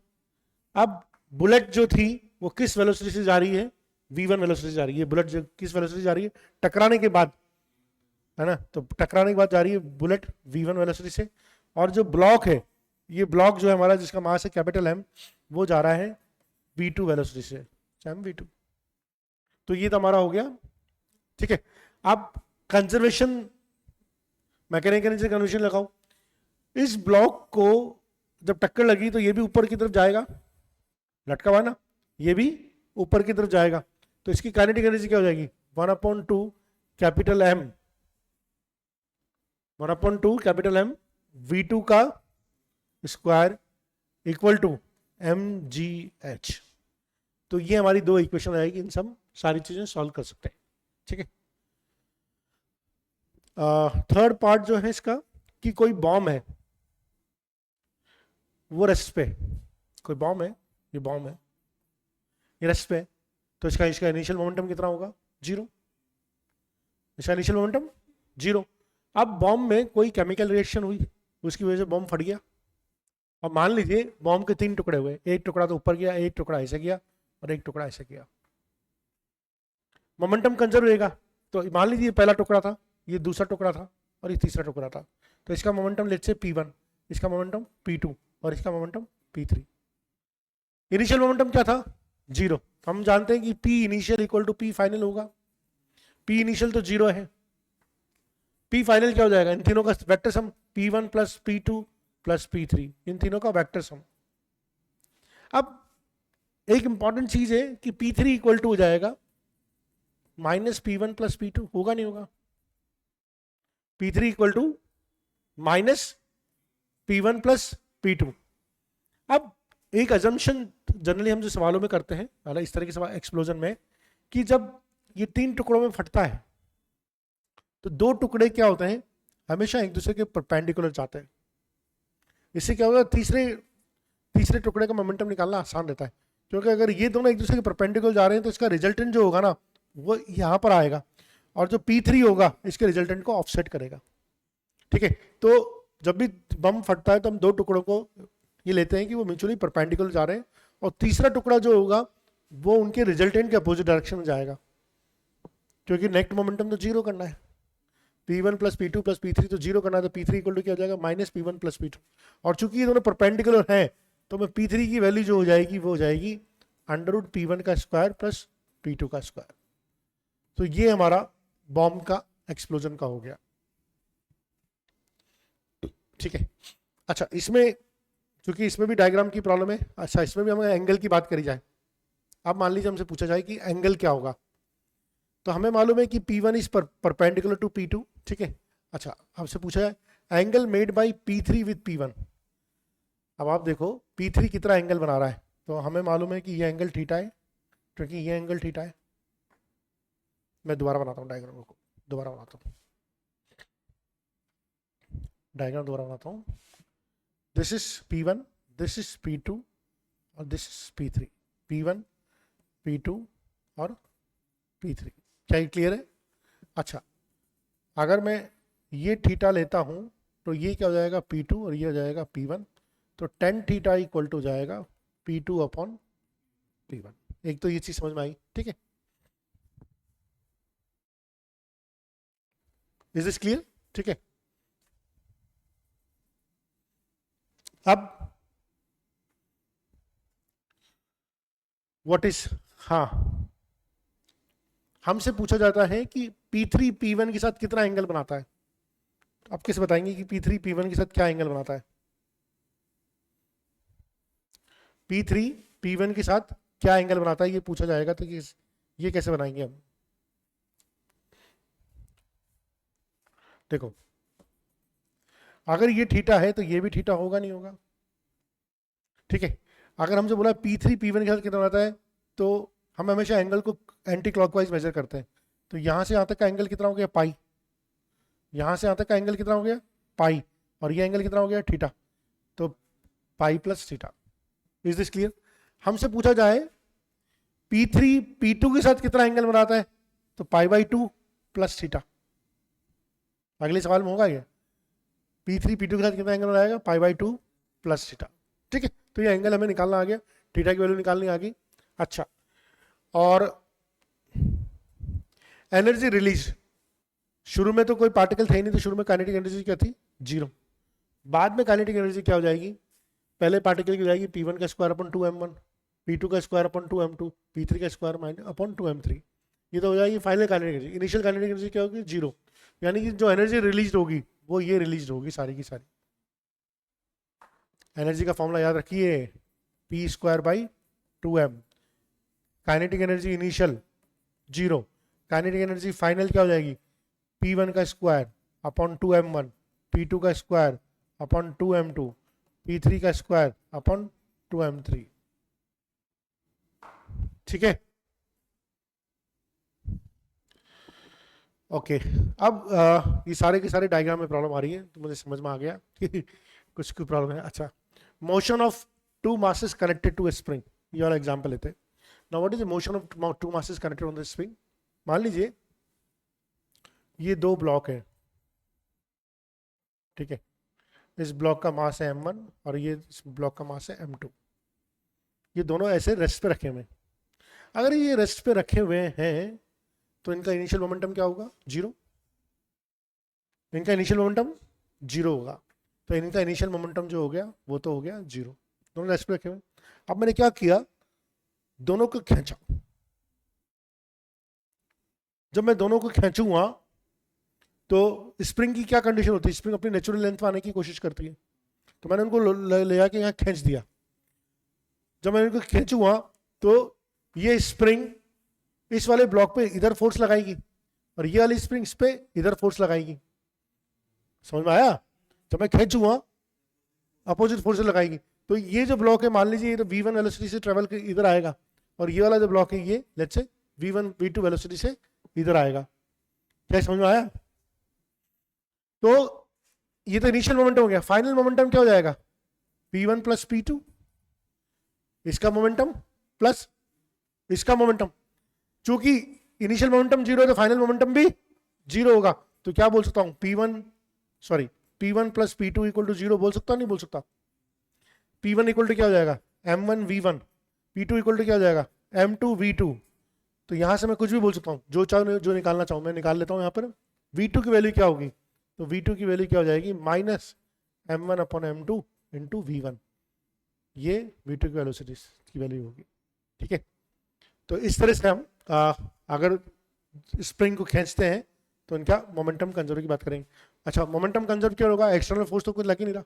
[SPEAKER 1] अब बुलेट जो थी वो किस वेलोसिटी से जा रही है, v1 वेलोसिटी से जा रही है। बुलेट जो किस वेलोसिटी से जा रही है, टकराने के बाद, है ना, तो टकराने के बाद जा रही है बुलेट v1 वेलोसिटी से। और जो ब्लॉक है, ये ब्लॉक जो है हमारा जिसका मास है कैपिटल M, वो जा रहा है v2 वेलोसिटी से, mv2। तो ये तो हमारा हो गया, ठीक है। अब कंजर्वेशन, मैकेनिकल एनर्जी कंजर्वेशन लगाओ। इस ब्लॉक को जब टक्कर लगी तो ये भी ऊपर की तरफ जाएगा, लटका हुआ ना, ये भी ऊपर की तरफ जाएगा, तो इसकी काइनेटिक एनर्जी क्या हो जाएगी, 1/2 capital M, 1/2 capital M v2 का स्क्वायर इक्वल टू mgh। तो ये हमारी दो इक्वेशन आएगी, इन सब सारी चीजें सॉल्व कर सकते हैं, ठीक है। थर्ड पार्ट जो है इसका, कि कोई बॉम्ब है, वो रेस्ट पे, कोई बॉम्ब है, ये बॉम्ब है, ये रेस्ट पे, तो इसका इसका इनिशियल मोमेंटम कितना होगा, 0, इसका इनिशियल मोमेंटम 0। अब बॉम्ब में कोई केमिकल रिएक्शन हुई, उसकी वजह से बॉम्ब फट गया। अब मान लीजिए बॉम्ब के 3 टुकड़े हुए, एक टुकड़ा तो ऊपर गया, एक टुकड़ा ऐसे गया और एक टुकड़ा ऐसे गया, मोमेंटम कंजर्व रहेगा। तो मान लीजिए पहला टुकड़ा था, ये दूसरा टुकड़ा था और ये तीसरा टुकड़ा था, तो इसका मोमेंटम लेट्स से p1, इसका मोमेंटम p2 और इसका मोमेंटम p3। इनिशियल मोमेंटम क्या था, 0। हम जानते हैं कि p initial equal to p final होगा, p इनिशियल तो 0 है, p फाइनल क्या हो जाएगा, इन तीनों का vector sum, p1 plus p2 plus p3, इन तीनों का वेक्टर सम। अब एक इंपॉर्टेंट चीज है कि p3 इक्वल टू हो जाएगा माइनस p1 प्लस p2, होगा नहीं होगा, p3 equal to minus p1 plus p2। अब एक अजम्पशन जनरली हम जो सवालों में करते हैं, हालांकि इस तरह के सवाल एक्सप्लोजन में, कि जब ये 3 टुकड़ों में फटता है तो 2 टुकड़े क्या होते हैं, हमेशा एक दूसरे के परपेंडिकुलर जाते हैं। इससे क्या होगा, तीसरे टुकड़े का मोमेंटम निकालना आसान रहता है, क्योंकि अगर ये दोनों एक दूसरे के परपेंडिकुलर जा रहे हैं तो इसका रिजल्टेंट जो होगा ना, वो यहाँ पर आएगा, और जो p3 होगा इसके रिजल्टेंट को ऑफसेट करेगा, ठीक है। तो जब भी बम फटता है तो हम 2 टुकड़ों को ये लेते हैं कि वो म्यूचुअली परपेंडिकुलर जा रहे हैं, और तीसरा टुकड़ा जो होगा वो उनके रिजल्टेंट के अपोजिट डायरेक्शन में जाएगा, क्योंकि नेट मोमेंटम तो 0 करना है, p1 plus p2 plus p3 तो 0 करना है, तो p3 इक्वल टू क्या हो जाएगा, माइनस p1 प्लस p2। और चूंकि ये दोनों परपेंडिकुलर हैं तो मैं p3 की वैल्यू जो हो जाएगी वो हो जाएगी अंडर p1 का स्क्वायर प्लस p2 का स्क्वायर। तो ये हमारा बॉम्ब का एक्सप्लोजन का हो गया, ठीक है। अच्छा, इसमें क्योंकि इसमें भी डायग्राम की प्रॉब्लम है, अच्छा इसमें भी हमें एंगल की बात करी जाए। अब मान लीजिए हमसे पूछा जाए कि एंगल क्या होगा, तो हमें मालूम है कि p1 is perpendicular to p2, ठीक है। अच्छा, हमसे पूछा जाए angle made by p3 with p1। अब आप देखो p3 कितना एंगल बना रहा है, तो हमें मालूम है कि ये एंगल थीटा है, क्योंकि ये एंगल थीटा है। मैं दोबारा बनाता हूँ डायग्राम को, दोबारा बनाता हूँ डायग्राम, दोबारा बनाता हूँ। This is p1, this is p2 और this is p3, p1 p2 और p3। क्या ये क्लियर है? अच्छा, अगर मैं ये थीटा लेता हूँ तो ये क्या हो जाएगा p2 और ये हो जाएगा p1, तो tan थीटा इक्वल टू जाएगा p2 अपॉन p1। एक तो ये चीज समझ में आई, ठीक है। Is this clear? ठीक है। अब व्हाट इज, हाँ, हमसे पूछा जाता है कि p3 p1 के साथ कितना एंगल बनाता है। आप किस बताएंगे कि p3 p1 के साथ क्या एंगल बनाता है? p3 p1 के साथ क्या एंगल बनाता है, ये पूछा जाएगा, तो ये कैसे बनाएंगे हम? देखो, अगर ये थीटा है तो ये भी थीटा होगा नहीं होगा, ठीक है। अगर हमसे बोला p3 p1 के साथ कितना बनाता है, तो हम हमेशा एंगल को एंटी क्लॉकवाइज मेजर करते हैं। तो यहाँ से यहाँ तक का एंगल कितना हो गया पाई, यहाँ से यहाँ तक का एंगल कितना हो गया पाई, और ये एंगल कितना हो गया थीटा, तो pi plus theta. Is this clear? हमसे पूछा जाए P3 P2 के साथ कितना एंगल बनाता है, तो पाई बाई 2 प्लस थीटा। अगले सवाल में होगा ये P3 P2 के साथ कितना एंगल बनाएगा, पाई बाई 2 प्लस थीटा। ठीक है, तो ये एंगल हमें निकालना आ गया, थीटा की वैल्यू निकालनी आ गई। अच्छा, और एनर्जी रिलीज, शुरू में तो कोई पार्टिकल थे ही नहीं, तो शुरू में काइनेटिक एनर्जी क्या थी, जीरो। बाद में काइनेटिक एनर्जी क्या हो जाएगी, पहले पार्टिकल की हो जाएगी P1 का स्क्वायर अपॉन 2m1, P2 का स्क्वायर अपॉन 2m2, P3 का स्क्वायर माइनस अपॉन 2m3। ये तो हो जाएगी final kinetic energy. Initial kinetic energy क्या होगी, जीरो। यानी कि जो एनर्जी रिलीज होगी वो ये रिलीज होगी सारी की सारी। एनर्जी का फॉर्मूला याद रखिए, P square by 2m। Kinetic energy initial zero, kinetic energy final क्या हो जाएगी, P1 का स्क्वायर अपॉन 2m1, P2 का स्क्वायर अपॉन 2m2, P3 का स्क्वायर अपॉन 2m3। ठीक है, ओके। अब ये सारे के सारे डायग्राम में प्रॉब्लम आ रही है, तो मुझे समझ में आ गया कि कुछ की प्रॉब्लम है। अच्छा, motion of two masses connected to a spring, ये वाला एग्जांपल लेते हैं। Now what is the motion of two masses connected on the spring. मान लीजिए ये दो ब्लॉक है, ठीक है, इस ब्लॉक का मास है m1 और ये इस ब्लॉक का मास है m2। ये दोनों ऐसे रेस्ट पे रखे हुए हैं। अगर ये रेस्ट पे रखे हुए हैं तो इनका इनिशियल मोमेंटम क्या होगा, जीरो। इनका इनिशियल मोमेंटम जीरो होगा, तो इनका इनिशियल मोमेंटम जो हो गया वो तो हो गया जीरो, दोनों रेस्ट पे रखे हुए। अब मैंने क्या किया, दोनों को खींचा। जब मैं दोनों को खींचूंगा तो स्प्रिंग की क्या कंडीशन होती है, स्प्रिंग अपनी नेचुरल लेंथ में आने की कोशिश करती है। तो मैंने उनको ले आके यहाँ खींच दिया। जब मैं इनको खींचूंगा तो ये स्प्रिंग इस वाले ब्लॉक पे इधर फोर्स लगाएगी और ये वाली स्प्रिंग इस पे इधर फोर्स लगाएगी। समझ में आया? जब मैं खींचूंगा अपोजिट फोर्स लगाएगी। तो ये जो ब्लॉक है, मान लीजिए ये तो v1 वेलोसिटी से ट्रेवल इधर आएगा, और ये वाला जो ब्लॉक है ये let's say v1 v2 velocity से इधर आएगा। क्या समझ में आया? तो ये तो इनिशियल मोमेंटम हो गया। फाइनल मोमेंटम क्या हो जाएगा, p1 प्लस p2, इसका मोमेंटम प्लस इसका मोमेंटम। चूंकि इनिशियल मोमेंटम जीरो है तो फाइनल मोमेंटम भी जीरो होगा। तो क्या बोल सकता हूं, P1 plus P2 equal to zero बोल सकता, नहीं बोल सकता। P1 इक्वल टू क्या हो जाएगा, M1 V1, P2 equal to क्या हो जाएगा, M2 V2। तो यहां से मैं कुछ भी बोल सकता हूं, जो चाहूं जो निकालना चाहूं मैं निकाल लेता हूं। यहां पर V2 की वैल्यू क्या होगी, तो V2 की वैल्यू क्या हो जाएगी, minus M1 upon M2 into V1। ये V2 की वेलोसिटी की वैल्यू होगी। ठीक है, तो इस तरह से हम अगर स्प्रिंग को खींचते हैं तो इनका मोमेंटम कंजर्व की बात करेंगे। अच्छा, मोमेंटम कंजर्व क्या होगा, एक्सटर्नल फोर्स तो कुछ लग ही नहीं रहा।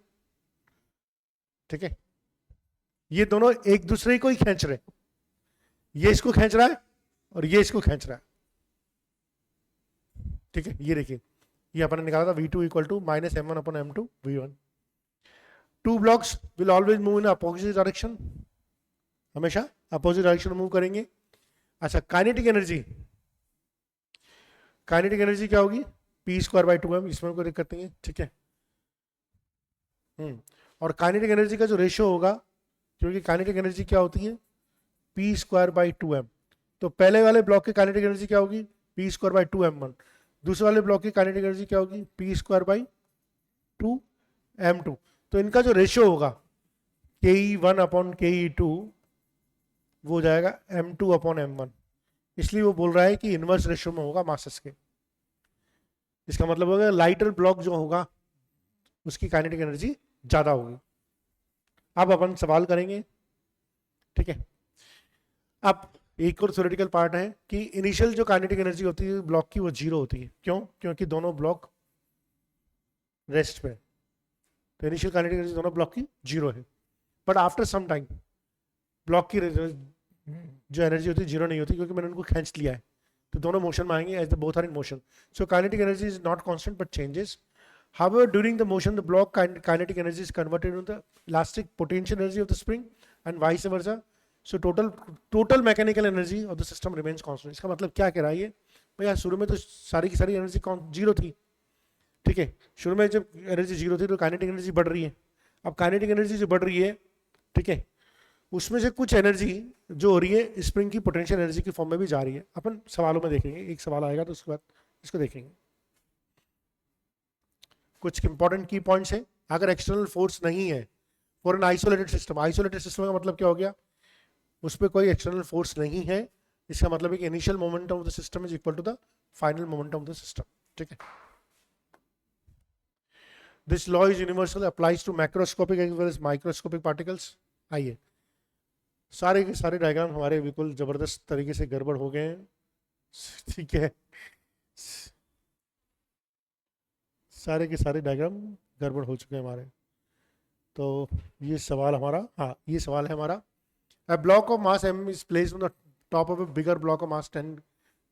[SPEAKER 1] ठीक है, ये दोनों एक दूसरे को ही खींच रहे, ये इसको खींच रहा है और ये इसको खींच रहा है। ठीक है, ये देखिए, ये अपन ने निकाला था V2 equal to minus M1 upon M2 V1। Two blocks will always move in opposite direction, हमेशा अपोजिट डायरेक्शन में मूव करेंगे। अच्छा, काइनेटिक एनर्जी, काइनेटिक एनर्जी क्या होगी, P स्क्वायर बाई 2m, इसमें कोई दिक्कत नहीं है। ठीक है, और काइनेटिक एनर्जी का जो रेशियो होगा, क्योंकि काइनेटिक एनर्जी क्या होती है, P स्क्वायर बाई 2m। तो पहले वाले ब्लॉक की काइनेटिक एनर्जी क्या होगी, P स्क्वायर बाई 2m1। दूसरे वाले ब्लॉक की काइनेटिक एनर्जी क्या होगी, P स्क्वायर बाई 2m2। तो इनका जो रेशियो होगा Ke1 अपॉन Ke2 वो हो जाएगा M2 अपॉन M1। इसलिए वो बोल रहा है कि इनवर्स रेशियो में होगा मासेस के। इसका मतलब होगा लाइटर ब्लॉक जो होगा उसकी काइनेटिक एनर्जी ज्यादा होगी। अब अपन सवाल करेंगे। ठीक है, अब एक और थ्योरेटिकल पार्ट है कि इनिशियल जो काइनेटिक एनर्जी होती है ब्लॉक की वो जीरो होती है। क्यों? क्योंकि दोनों ब्लॉक रेस्ट पे, तो इनिशियल काइनेटिक एनर्जी दोनों ब्लॉक की जीरो है। But after some time block की जो एनर्जी होती है जीरो नहीं होती, क्योंकि मैंने उनको खींच लिया है। तो दोनों मोशन में आएंगे as the both are in motion. So kinetic energy is not constant but changes. However, during the motion, the block kinetic energy is converted into the elastic potential energy of the spring, and vice versa. So total mechanical energy of the system remains constant. इसका मतलब क्या कह रहा है ये भैया, शुरू में तो सारी की सारी एनर्जी जीरो थी, ठीक है, शुरू में जब एनर्जी जीरो थी तो काइनेटिक एनर्जी बढ़ रही है। अब काइनेटिक एनर्जी जो बढ़ रही है, ठीक है, उसमें से कुछ एनर्जी जो हो रही है स्प्रिंग की पोटेंशियल एनर्जी की फॉर्म में भी जा रही है। अपन सवालों में देखेंगे, एक सवाल आएगा तो उसके बाद इसको देखेंगे। कुछ इंपॉर्टेंट की पॉइंट्स है। अगर एक्सटर्नल फोर्स नहीं है for an isolated system, isolated system का मतलब क्या हो गया, उस पर कोई एक्सटर्नल फोर्स नहीं है, इसका मतलब है कि initial momentum of the system is equal to the final momentum of the system, ठीक है। This law is universal, applies to macroscopic as well as microscopic particles. आइए, सारे के सारे डायग्राम हमारे बिल्कुल जबरदस्त तरीके से गड़बड़ हो गए हैं, ठीक है, सारे के सारे डायग्राम गड़बड़ हो चुके हैं हमारे। तो ये सवाल हमारा, हाँ ये सवाल है हमारा, a block of mass m is placed on the top of a bigger block of mass 10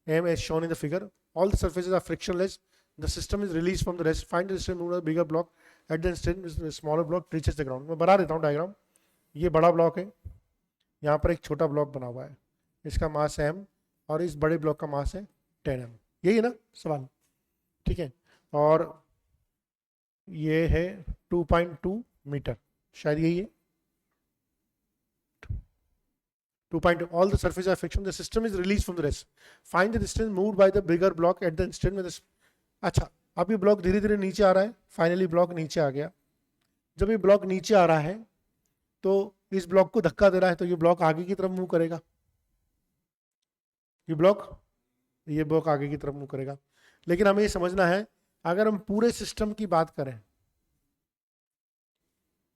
[SPEAKER 1] m as shown in the figure. All the surfaces are frictionless. The system is released from the rest. Find the distance moved by the bigger block at the instant the smaller block reaches the ground. मैं बना देता हूँ diagram. ये बड़ा block है, यहाँ पर एक छोटा ब्लॉक बना हुआ है, इसका मास है m और इस बड़े ब्लॉक का मास है 10m। यही है ना सवाल, ठीक है। और ये है 2.2 मीटर, शायद यही है 2.2. All the surfaces are friction. The system is released from the rest. Find the distance moved by the bigger block at the instant with the. अच्छा, अब ये ब्लॉक धीरे धीरे नीचे आ रहा है, फाइनली ब्लॉक नीचे आ गया। जब ये ब्लॉक नीचे आ रहा है तो इस ब्लॉक को धक्का दे रहा है, तो ये ब्लॉक आगे की तरफ मूव करेगा, ये ब्लॉक आगे की तरफ मूव करेगा। लेकिन हमें ये समझना है, अगर हम पूरे सिस्टम की बात करें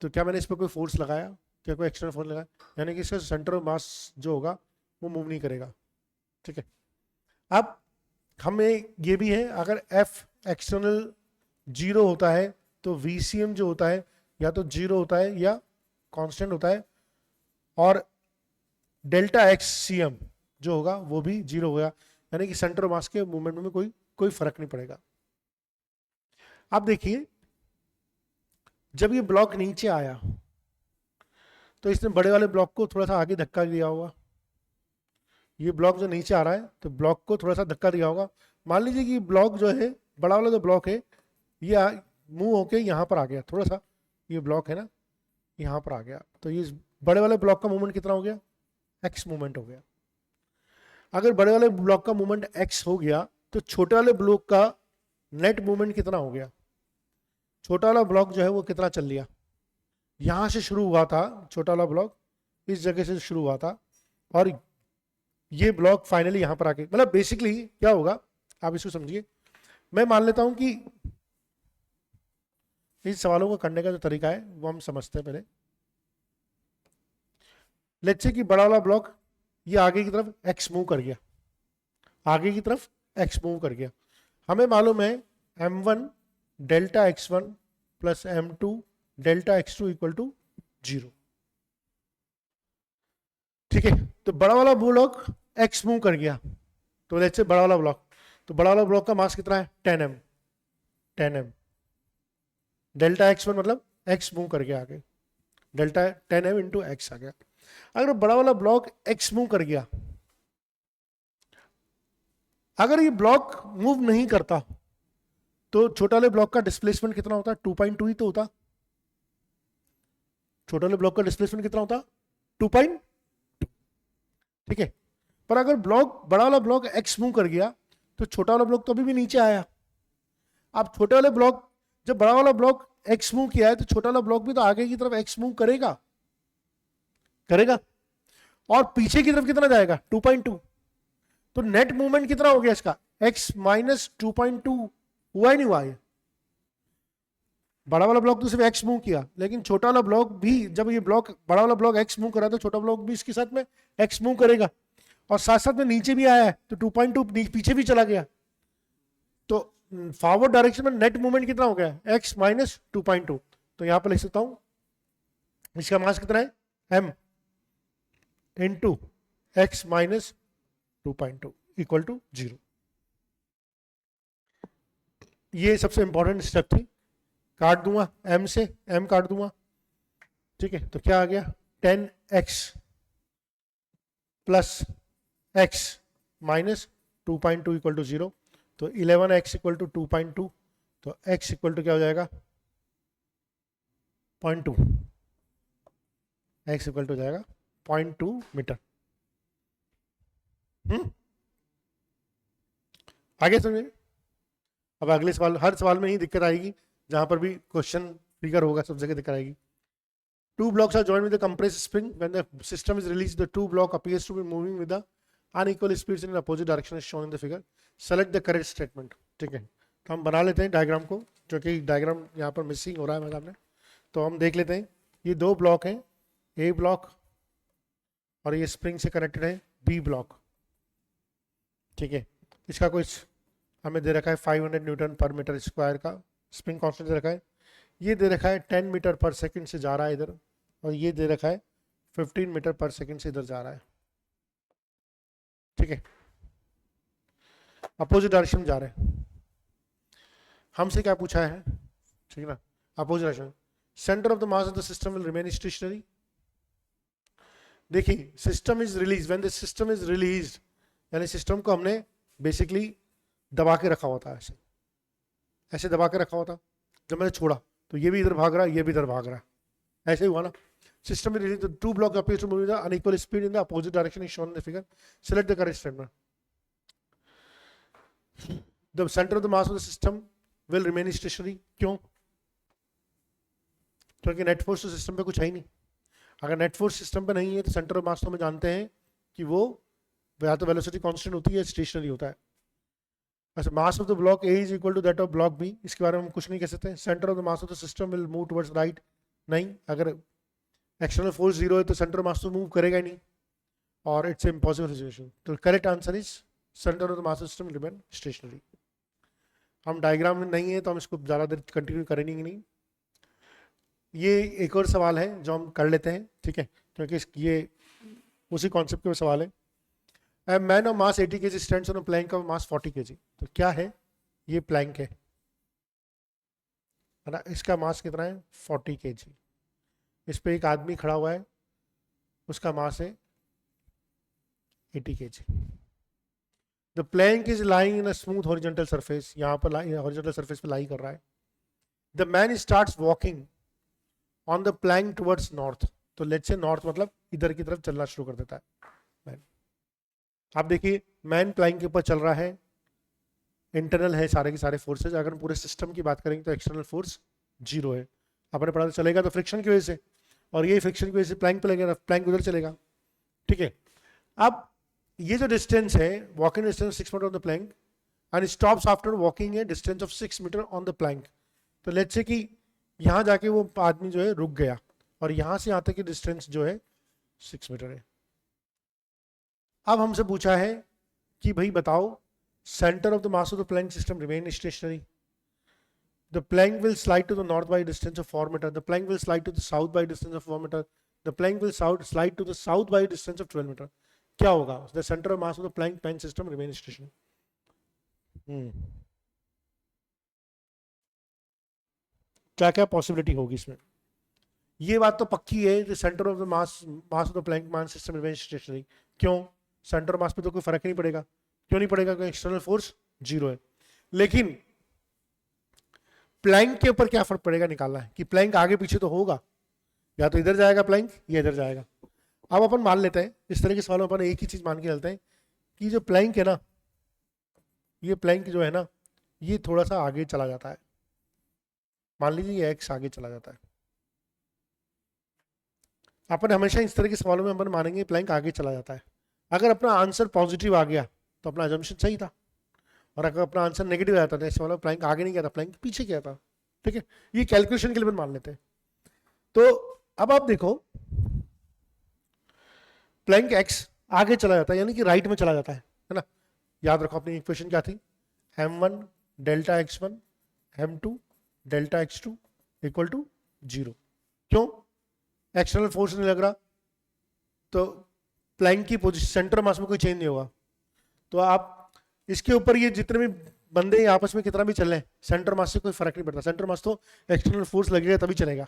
[SPEAKER 1] तो क्या मैंने इस पर कोई फोर्स लगाया, क्या कोई एक्सटर्नल फोर्स लगाया, यानी कि इसका सेंटर ऑफ मास जो होगा वो मूव नहीं करेगा, ठीक है। अब हमें ये भी है, अगर एफ एक्सटर्नल जीरो होता है तो VCM जो होता है या तो जीरो होता है या कांस्टेंट होता है, और डेल्टा XCM जो होगा वो भी जीरो होगा, यानी कि सेंटर ऑफ मास के मूवमेंट में कोई फर्क नहीं पड़ेगा। अब देखिए, जब ये ब्लॉक नीचे आया तो इसने बड़े वाले ब्लॉक को थोड़ा सा आगे धक्का दिया होगा। ये ब्लॉक जो नीचे आ रहा है तो ब्लॉक को थोड़ा सा धक्का दिया होगा। मान लीजिए कि ब्लॉक जो है, बड़ा वाला जो ब्लॉक है, ये मूव होके यहाँ पर आ गया, थोड़ा सा ये ब्लॉक है ना यहाँ पर आ गया, तो ये बड़े वाले ब्लॉक का मूवमेंट कितना हो गया, x मूवमेंट हो गया। अगर बड़े वाले ब्लॉक का मूवमेंट x हो गया तो छोटे वाले ब्लॉक का नेट मूवमेंट कितना हो गया। छोटा वाला ब्लॉक जो है वो कितना चल लिया, यहाँ से शुरू हुआ था छोटा वाला ब्लॉक, इस जगह से शुरू हुआ था, और ये ब्लॉक फाइनली यहाँ पर आके, मतलब बेसिकली क्या होगा आप इसको समझिए। मैं मान लेता हूं कि इन सवालों को करने का जो तरीका है वो हम समझते हैं पहले। लेट्स से कि बड़ा वाला ब्लॉक ये आगे की तरफ x मूव कर गया, आगे की तरफ x मूव कर गया। हमें मालूम है m1 delta x1 plus m2 delta x2 equal to 0, ठीक है। तो बड़ा वाला ब्लॉक x मूव कर गया, तो लेट्स से बड़ा वाला ब्लॉक, तो बड़ा वाला ब्लॉक का मास कितना है 10m। डेल्टा x1 मतलब x मूव कर गया आगे, डेल्टा 10m इंटू x आ गया। अगर बड़ा वाला ब्लॉक x मूव कर गया, अगर ये ब्लॉक मूव नहीं करता तो छोटा वाले ब्लॉक का डिस्प्लेसमेंट कितना होता, 2.2 ही तो होता। छोटे वाले ब्लॉक का डिस्प्लेसमेंट कितना होता, 2.2, ठीक है। पर अगर बड़ा वाला ब्लॉक x मूव कर गया तो छोटा वाला ब्लॉक तो अभी भी नीचे आया। अब छोटे वाले ब्लॉक, जब बड़ा वाला ब्लॉक x मूव किया है तो छोटा वाला ब्लॉक भी तो आगे की तरफ x मूव करेगा, और पीछे की तरफ कितना जाएगा 2.2। तो नेट मूवमेंट कितना हो गया इसका, x माइनस 2.2 हुआ ही नहीं हुआ है। बड़ा वाला ब्लॉक तो सिर्फ x मूव किया, लेकिन छोटा वाला ब्लॉक भी, जब ये ब्लॉक बड़ा वाला ब्लॉक x मूव करा तो छोटा ब्लॉक भी इसके साथ में x मूव करेगा, और साथ साथ में नीचे भी आया है तो 2.2 पीछे भी चला गया। तो फॉरवर्ड डायरेक्शन में नेट मूवमेंट कितना हो गया, x माइनस 2.2। तो यहां पर लिख सकता हूं इसका मास कितना है m into x minus 2.2 equal to 0। ये सबसे इंपॉर्टेंट स्टेप थी, काट दूंगा m से m काट दूंगा, ठीक है। तो क्या आ गया 10x plus X minus 2.2 equal to 0, तो 11x इक्वल टू 2.2, तो x इक्वल टू क्या हो जाएगा 0.2, x इक्वल टू हो जाएगा 0.2 मीटर। आगे समझे। अब अगले सवाल, हर सवाल में ही दिक्कत आएगी, जहां पर भी क्वेश्चन फिगर होगा सब जगह दिक्कत आएगी। Two blocks are joined with a compressed spring. When the system is released, the two block appears to be moving with the unequal speeds in opposite direction as shown in the figure. Select the correct statement. ठीक है, तो हम बना लेते हैं diagram को, जो कि डायग्राम यहाँ पर मिसिंग हो रहा है मेरे सामने। तो हम देख लेते हैं, ये दो ब्लॉक हैं, ए ब्लॉक और ये स्प्रिंग से कनेक्टेड है बी ब्लॉक। ठीक है, इसका कुछ हमें दे रखा है 500 न्यूटन पर मीटर स्क्वायर का स्प्रिंग कांस्टेंट दे रखा है। ये दे रखा है 10 मीटर पर सेकंड से जा रहा है इधर, और ये दे रखा है 15 मीटर पर सेकंड से इधर जा रहा है। ठीक है, अपोजिट डायरेक्शन में जा रहे हैं। हमसे क्या पूछा है, ठीक है ना, opposite direction. Centre of the mass of the system will remain stationary. देखिए, system is release, when the system is release, यानी सिस्टम को हमने बेसिकली दबा के रखा हुआ था, ऐसे ऐसे दबा के रखा हुआ था। जब मैंने छोड़ा तो ये भी इधर भाग रहा है, ये भी इधर भाग रहा है, ऐसे ही हुआ ना। System release the two block appears to move in the unequal speed in the opposite direction is shown in the figure. Select the correct statement. The centre of the mass of the system will remain stationary. क्यों? क्योंकि net force तो system पे कुछ है ही नहीं। अगर net force system पे नहीं है तो सेंटर ऑफ मास तो हम जानते हैं कि वो या तो वेलोसिटी कांस्टेंट होती है, स्टेशनरी होता है। अच्छा, mass of the block A is equal to that of block B, इसके बारे में हम कुछ नहीं कह सकते। Centre of the mass of the system will move towards right, नहीं, अगर एक्सटर्नल फोर्स जीरो है तो सेंटर ऑफ मास तो मूव करेगा ही नहीं, और इट्स इम्पॉसिबल सिचुएशन। तो correct answer is centre of the mass system remain stationery. हम डायग्राम में नहीं है तो हम इसको ज़्यादा देर कंटिन्यू करेंगे नहीं। ये एक और सवाल है जो हम कर लेते हैं, ठीक है, क्योंकि ये उसी कॉन्सेप्ट के सवाल है। A man of mass 80 kg stands on a plank of mass 40 kg। तो क्या है, ये प्लैंक है ना, इसका मास कितना है 40 kg। इस पे एक आदमी खड़ा हुआ है, उसका मास है 80 kg। The plank is lying in a smooth horizontal surface, यहाँ पर हॉरिजॉन्टल सरफेस पे लाई कर रहा है। The man starts walking on the Planck towards north. तो लेट्स से नॉर्थ मतलब इधर की तरफ चलना शुरू कर देता है मैन। आप देखिए, मैन प्लैंक के ऊपर चल रहा है, इंटरनल है सारे के सारे फोर्सेज। अगर हम पूरे सिस्टम की बात करेंगे तो एक्सटर्नल फोर्स जीरो है। अपने पता चलेगा तो फ्रिक्शन की वजह से, और ये फ्रिक्शन की वजह से प्लैंक पे लगेगा, प्लैंक उधर चलेगा। ठीक है, अब ये जो डिस्टेंस है, walking distance 6 metre on the plank and stops after walking a distance of 6 metre on the plank. तो लेट्स से कि यहाँ जाके वो आदमी जो है रुक गया, और यहाँ से यहाँ तक की डिस्टेंस जो है 6 मीटर है। अब हमसे पूछा है कि भाई बताओ, centre of the mass of the plank system remain stationary. The plank will slide to the north by distance of 4 metre, the plank will slide to the south by distance of 4 metre, the plank will slide to the south by distance of 12 metre. क्या होगा? The centre of mass of the plank pen system remain stationary. क्या क्या possibility होगी इसमें? ये बात तो पक्की है, the centre of the mass of the plank pen system remain stationary. क्यों? सेंटर मास पे तो कोई फर्क नहीं पड़ेगा। क्यों नहीं पड़ेगा? क्योंकि एक्सटर्नल फोर्स जीरो है। लेकिन प्लैंक के ऊपर क्या फर्क पड़ेगा निकालना है, कि प्लैंक आगे पीछे तो होगा, या तो इधर जाएगा प्लैंक या इधर जाएगा। अब अपन मान लेते हैं, इस तरह के सवालों पर एक ही चीज मान के चलते हैं कि जो प्लैंक है ना, ये प्लैंक जो है ना, ये थोड़ा सा आगे चला जाता है। मान लीजिए ये एक्स आगे चला जाता है। अपन हमेशा इस तरह के सवालों में अपन मानेंगे प्लैंक आगे चला जाता है। अगर अपना आंसर पॉजिटिव आ गया तो अपना अजम्पशन सही था, और अगर अपना आंसर नेगेटिव आया था तो इसका मतलब प्लैंक आगे नहीं गया था, प्लैंक पीछे गया था। ठीक है, ये कैलकुलेशन के लिए मान लेते हैं। तो अब आप देखो, प्लैंक एक्स आगे चला जाता है, यानी कि राइट में चला जाता है ना। याद रखो अपनी इक्वेशन क्या थी, m1 delta x1 m2 delta x2 equal to 0। क्यों? एक्सटर्नल फोर्स नहीं लग रहा, तो प्लैंक की पोजीशन सेंटर मास में कोई चेंज नहीं होगा। तो आप इसके ऊपर ये जितने भी बंदे आपस में कितना भी चल रहे हैं, सेंटर मास से कोई फर्क नहीं पड़ता। सेंटर मास तो एक्सटर्नल फोर्स लगेगा तभी चलेगा।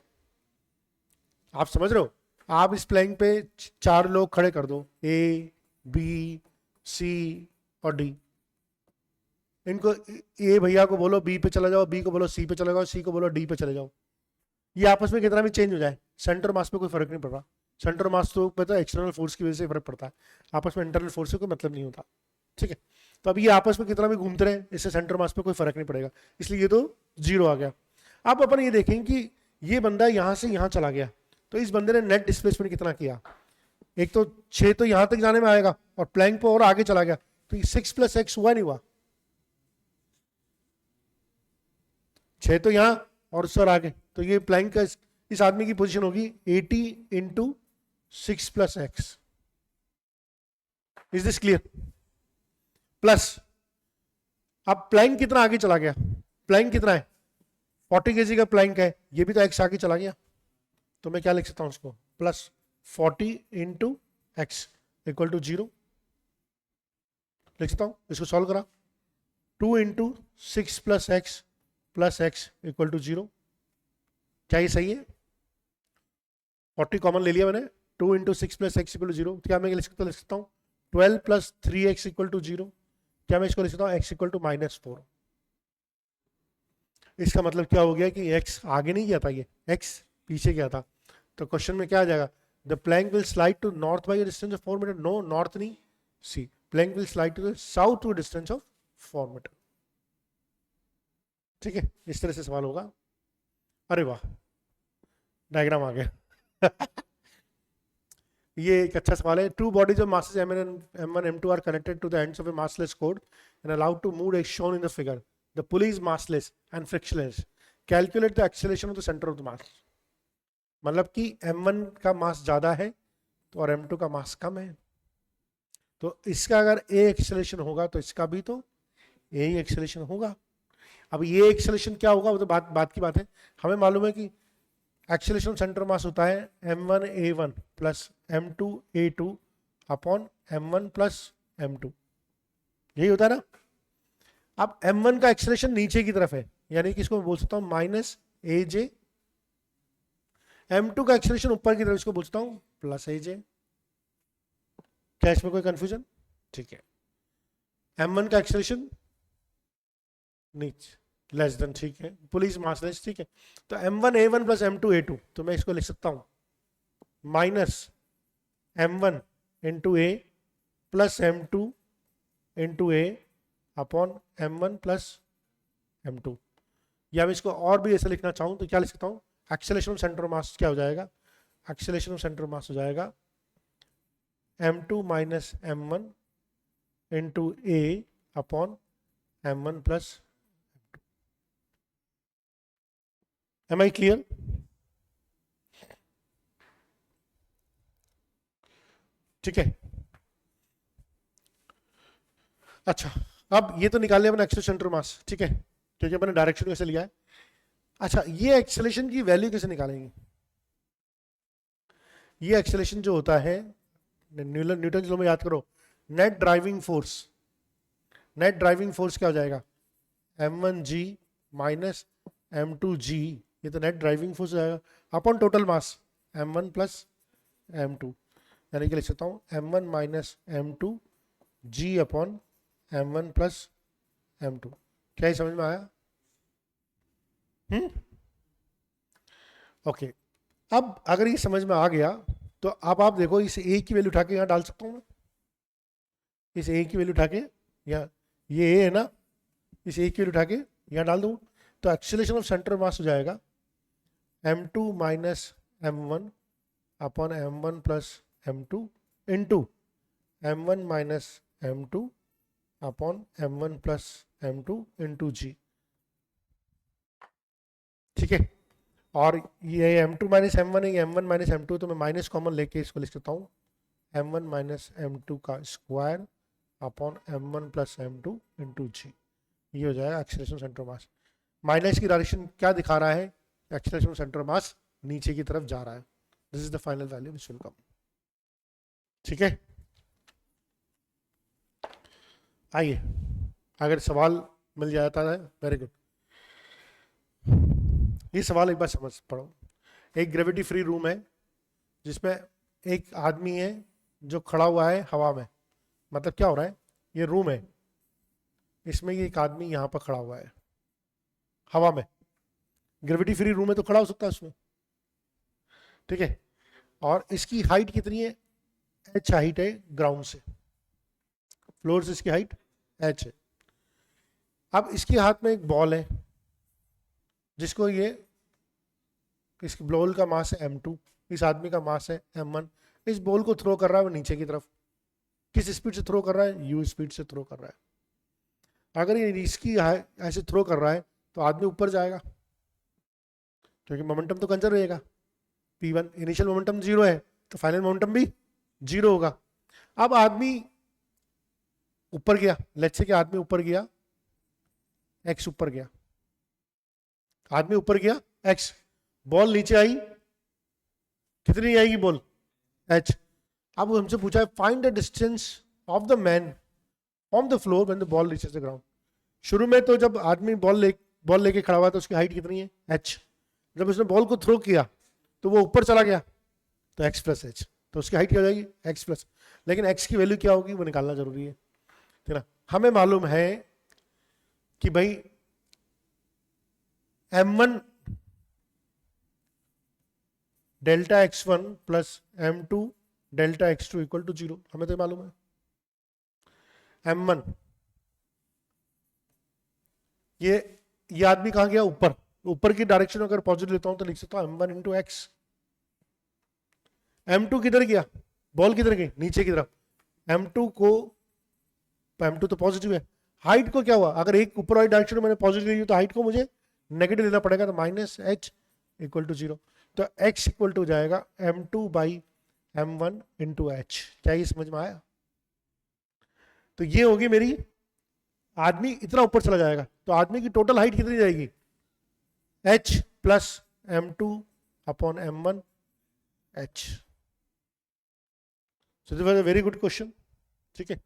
[SPEAKER 1] आप समझ रहे हो? आप इस प्लैंक पे 4 लोग खड़े कर दो, A बी, सी और डी। इनको ए भैया को बोलो बी पे चले जाओ, बी को बोलो सी पे चले जाओ, सी को बोलो डी पे चले जाओ। ये आपस में कितना भी चेंज हो जाए, सेंटर मास पे कोई फर्क नहीं पड़ रहा। सेंटर मास तो पता है एक्सटर्नल फोर्स की वजह से फर्क पड़ता है, आपस में इंटरनल फोर्स से कोई मतलब नहीं होता। ठीक है, तो अब ये आपस में कितना भी घूमते रहे, इससे सेंटर मास पे कोई फर्क नहीं पड़ेगा, इसलिए ये तो जीरो आ गया। अब अपन ये देखें कि ये बंदा यहां से यहां चला गया, तो इस बंदे ने नेट डिस्प्लेसमेंट कितना किया। एक तो 6 तो यहां तक जाने में आएगा और प्लैंक पे और आगे चला गया, तो 6 + x हुआ नहीं हुआ, 6 तो यहां और सर आगे, तो ये प्लैंक का इस आदमी की पोजीशन होगी 80 × 6 + x। Is this clear? Plus अब प्लैंक कितना आगे चला गया, प्लैंक कितना है 40 kg का प्लैंक है, ये भी तो x आगे चला गया, तो मैं क्या लिख सकता हूं उसको, +40 × x = 0 लिख सकता हूं। इसको सॉल्व करा, 2 × 6 + x + x = 0। क्या ये सही है? 40 कॉमन ले लिया मैंने, 2 × 6 + x = 0। क्या मैं लिख सकता हूँ 12 + 3x = 0। क्या मैं इसको लिख सकता हूँ x = -4। इसका मतलब क्या हो गया कि x आगे नहीं गया था, ये x पीछे गया था। तो क्वेश्चन में क्या आ जाएगा, the plank will slide to north by a distance of 4 metre. No, north नहीं, see, plank will slide to the south to distance of 4 metre. ठीक है, इस तरह से सवाल होगा। अरे वाह, डायग्राम आ गया ये एक अच्छा सवाल है। To bodies of masses m1 and m2 are connected to the ends of a massless cord and allowed to move as shown in the figure. The pulley is massless and frictionless. Calculate the acceleration of the center of the mass. मतलब कि m1 का मास ज्यादा है तो और m2 का मास कम है, तो इसका अगर a एक्सेलरेशन होगा तो इसका भी तो a ही एक्सेलरेशन होगा। अब ये एक्सेलरेशन क्या होगा वो तो बात की बात है। हमें मालूम है कि एक्सेलरेशन सेंटर मास होता है m1a1 + m2a2 upon m1 + m2, यही होता है ना। अब m1 का एक्सेलरेशन नीचे की तरफ है, यानी कि इसको मैं बोल सकता हूं -aj, m2 का एक्सेलरेशन ऊपर की तरफ, इसको बोल सकता हूं +aj। क्या इसमें कोई कंफ्यूजन? ठीक है, m1 का एक्सेलरेशन नीचे लेस देन, ठीक है, पुलिस मासलेस, ठीक है। तो m1a1 + m2a2, तो मैं इसको लिख सकता हूं -m1 × a + m2 × a upon m1 + m2। या मैं इसको और भी ऐसे लिखना चाहूं तो क्या लिख सकता हूं, एक्सेलरेशन ऑफ सेंटर मास क्या हो जाएगा, एक्सेलरेशन ऑफ सेंटर मास हो जाएगा m2 - m1 × a upon m1 + Am I clear? ठीक है, अच्छा, अब ये तो निकाल लिया मैंने एक्सेलरेशन सेंटर मास, ठीक है, क्योंकि मैंने डायरेक्शन कैसे लिया है। अच्छा, ये एक्सेलरेशन की वैल्यू कैसे निकालेंगे? ये एक्सेलरेशन जो होता है न्यूटन लॉ में याद करो, net driving force, net driving force क्या हो जाएगा, m1g - m2g, ये तो नेट ड्राइविंग फोर्स हो जाएगा upon total mass m1 + m2, यानी कि लिख सकता हूँ m1 - m2 g upon m1 + m2। क्या ये समझ में आया? ओके, अब अगर ये समझ में आ गया तो अब आप देखो, इस a की वैल्यू उठा के यहाँ डाल सकता हूँ मैं, इस a की वैल्यू उठा के यहाँ, ये a है ना, इस a की वैल्यू उठा के यहाँ डाल दूँ, तो एक्सेलरेशन ऑफ सेंटर मास हो जाएगा m2 - m1 upon m1 + m2 into m1 - m2 upon m1 + m2 into g। ठीक है, और ये m2 - m1 है, m1 - m2, तो मैं माइनस कॉमन लेके इसको लिख सकता हूँ m1 - m2 का square upon m1 + m2 into g। ये हो जाएगा एक्सेलरेशन सेंटर मास। माइनस की डायरेक्शन क्या दिखा रहा है, एक्सेलरेशन सेंटर मास नीचे की तरफ जा रहा है। This is the final value which will come. ठीक है, आइए अगर सवाल मिल जाता है, वेरी गुड। ये सवाल एक बार समझ पढ़ो। एक ग्रेविटी फ्री रूम है जिसमें एक आदमी है जो खड़ा हुआ है हवा में, मतलब क्या हो रहा है, ये रूम है, इसमें ये एक आदमी यहाँ पर खड़ा हुआ है हवा में, ग्रेविटी फ्री रूम है तो खड़ा हो सकता है उसमें, ठीक है। और इसकी हाइट कितनी है, h हाइट है ग्राउंड से, फ्लोर से इसकी हाइट h है। अब इसके हाथ में एक बॉल है जिसको ये, इस बॉल का मास है m2, इस आदमी का मास है m1, इस बॉल को थ्रो कर रहा है वो नीचे की तरफ, किस स्पीड से थ्रो कर रहा है, u स्पीड से थ्रो कर रहा है। अगर ये इसकी ऐसे थ्रो कर रहा है तो आदमी ऊपर जाएगा क्योंकि मोमेंटम तो कंजर्व रहेगा, p1 इनिशियल मोमेंटम 0 है तो फाइनल मोमेंटम भी 0 होगा। अब आदमी ऊपर गया, लेट्स से कि आदमी ऊपर गया, x ऊपर गया, आदमी ऊपर गया x, बॉल नीचे आई, कितनी आएगी बॉल, h। अब हमसे पूछा है find the distance of the man on the floor when the ball reaches the ground. शुरू में तो जब आदमी बॉल लेके खड़ा हुआ तो उसकी हाइट कितनी है, h। जब उसने बॉल को थ्रो किया तो वो ऊपर चला गया तो x प्लस h, तो उसकी हाइट क्या हो जाएगी, x प्लस, लेकिन x की वैल्यू क्या होगी वो निकालना जरूरी है, ठीक है ना। हमें मालूम है कि भाई m1 delta x1 plus m2 delta x2 equal to 0, हमें तो मालूम है। m1 ये आदमी कहाँ गया, ऊपर, ऊपर की डायरेक्शन अगर पॉजिटिव लेता हूं तो लिख सकता हूं m1 इंटू एक्स। m2 किधर गया, बॉल किधर गई, नीचे की तरफ, m2 तो पॉजिटिव है, हाइट को क्या हुआ, अगर एक ऊपर वाली डायरेक्शन में मैंने पॉजिटिव ली तो हाइट को मुझे नेगेटिव लेना पड़ेगा, तो माइनस h इक्वल टू 0, तो x इक्वल टू जाएगा m2 by m1 into H. क्या ये समझ में आया, तो ये होगी मेरी, आदमी इतना ऊपर चला जाएगा तो आदमी की टोटल हाइट कितनी जाएगी, h plus m2 upon m1 h। So this was a very good question, ठीक है।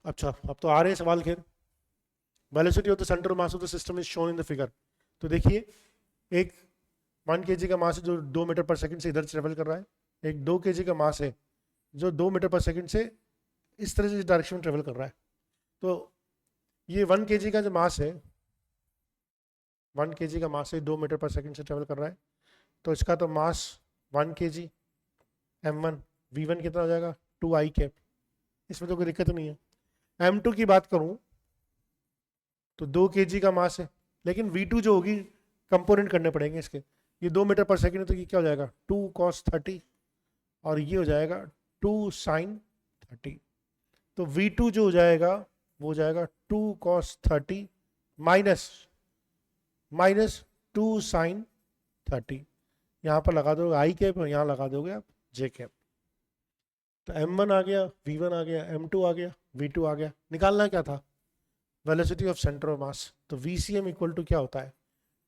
[SPEAKER 1] अच्छा, अब तो आ रहे हैं सवाल खेल। Velocity of the centre mass of the system is shown in the figure. तो देखिए, एक 1 kg का मास है जो 2 मीटर पर सेकंड से इधर ट्रेवल कर रहा है, एक 2 kg का मास है जो 2 मीटर पर सेकंड से इस तरह से इस डायरेक्शन में ट्रेवल कर रहा है। तो ये 1 kg का जो मास है, 1 kg का मास है 2 मीटर पर सेकंड से ट्रेवल कर रहा है, तो इसका तो मास 1 kg m1 v1 कितना हो जाएगा 2i कैप, इसमें तो कोई दिक्कत नहीं है। m2 की बात करूं तो 2 kg का मास है, लेकिन v2 जो होगी कंपोनेंट करने पड़ेंगे इसके, ये 2 मीटर पर सेकंड है तो ये क्या हो जाएगा 2 cos 30 और ये हो जाएगा 2 sin 30, तो v2 जो हो जाएगा वो हो जाएगा 2 cos 30 माइनस 2 sin 30, यहाँ पर लगा दोगे आई कैप और यहाँ लगा दोगे आप जे कैप, तो m1 आ गया, v1 आ गया, m2 आ गया, v2 आ गया। निकालना क्या था, वेलोसिटी ऑफ सेंटर ऑफ मास, तो vcm इक्वल टू क्या होता है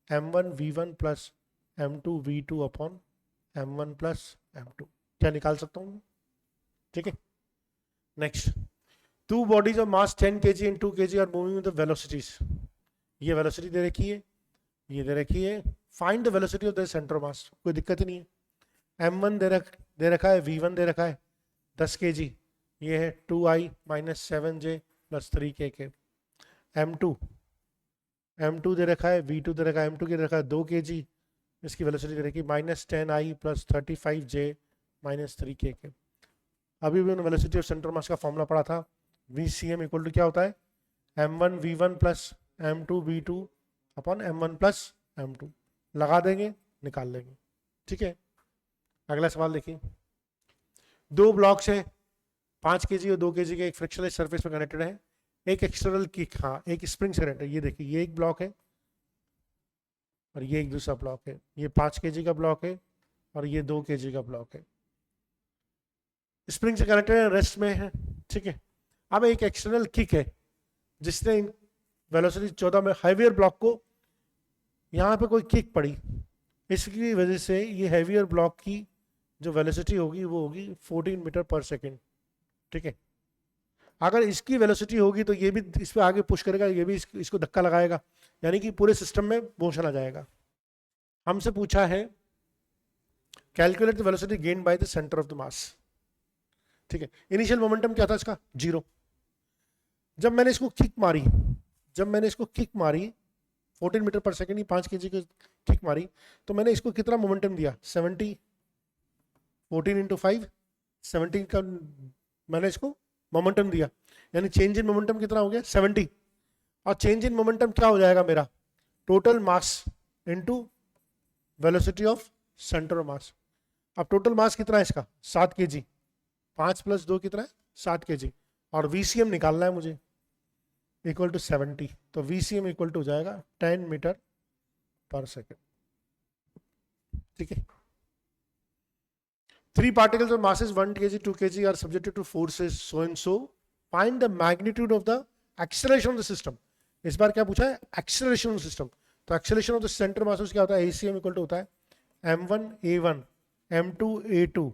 [SPEAKER 1] m1 v1 plus m2 v2 upon m1 plus m2, क्या निकाल सकता हूँ, ठीक है। Next, two bodies of mass 10 kg and 2 kg are moving with the velocities. ये वेलोसिटी दे रखी है, ये दे रखी है, find the velocity of the centre of mass, कोई दिक्कत ही नहीं है। m1 दे रखा है, v1 दे रखा है 10 kg, ये है 2i minus 7j plus 3k, m2 दे रखा है, v2 दे रखा है, m2 की दे रखा है 2 kg, इसकी वेलोसिटी दे रखी है minus 10i plus 35j minus 3k। अभी भी उन्होंने वेलोसिटी ऑफ सेंटर मास का फॉर्मूला पढ़ा था, vcm इक्वल टू क्या होता है m1 v1 plus m2 v2 upon m1 plus m2, लगा देंगे निकाल लेंगे, ठीक है। अगला सवाल देखिए, दो ब्लॉक्स हैं 5 kg और 2 kg के एक फ्रिक्शनलेस सरफेस पर कनेक्टेड है, एक एक्सटर्नल किक, हाँ एक स्प्रिंग से कनेक्टेड है। ये देखिए, ये एक ब्लॉक है और ये एक दूसरा ब्लॉक है, ये 5 kg का ब्लॉक है और ये 2 kg का ब्लॉक है, स्प्रिंग से कनेक्टेड है, रेस्ट में है, ठीक है। अब एक एक्सटर्नल किक है जिसने वेलोसिटी 14 में हैवियर ब्लॉक को, यहाँ पे कोई किक पड़ी, इसकी वजह से ये हैवियर ब्लॉक की जो वेलोसिटी होगी वो होगी 14 मीटर पर सेकेंड, ठीक है। अगर इसकी वेलोसिटी होगी तो ये भी इस पर आगे पुश करेगा, ये भी इसको धक्का लगाएगा, यानी कि पूरे सिस्टम में मोशन आ जाएगा। हमसे पूछा है calculate the velocity gain by the centre of the मास। ठीक है, इनिशियल मोमेंटम क्या था इसका, 0। जब मैंने इसको किक मारी 14 मीटर पर सेकेंड, 5 kg की किक मारी, तो मैंने इसको कितना मोमेंटम दिया, 70, 14 इंटू 5, 17 का मैंने इसको मोमेंटम दिया, यानी चेंज इन मोमेंटम कितना हो गया, 70। और चेंज इन मोमेंटम क्या हो जाएगा मेरा, total mass into velocity of centre of मास। अब टोटल मास कितना है इसका, 7 kg, 5 + 2 कितना है, 7 kg, और VCM निकालना है मुझे, इक्वल टू 70। तो VCM इक्वल टू हो जाएगा 10 मीटर पर सेकेंड। ठीक है, 3 particles of masses 1 kg, 2 kg are subjected to forces so and so. Find the magnitude of the acceleration of the system. इस बार क्या पूछा है, acceleration of the system। तो acceleration of the center masses क्या होता है, ACM इक्वल टू होता है M1 A1 M2 A2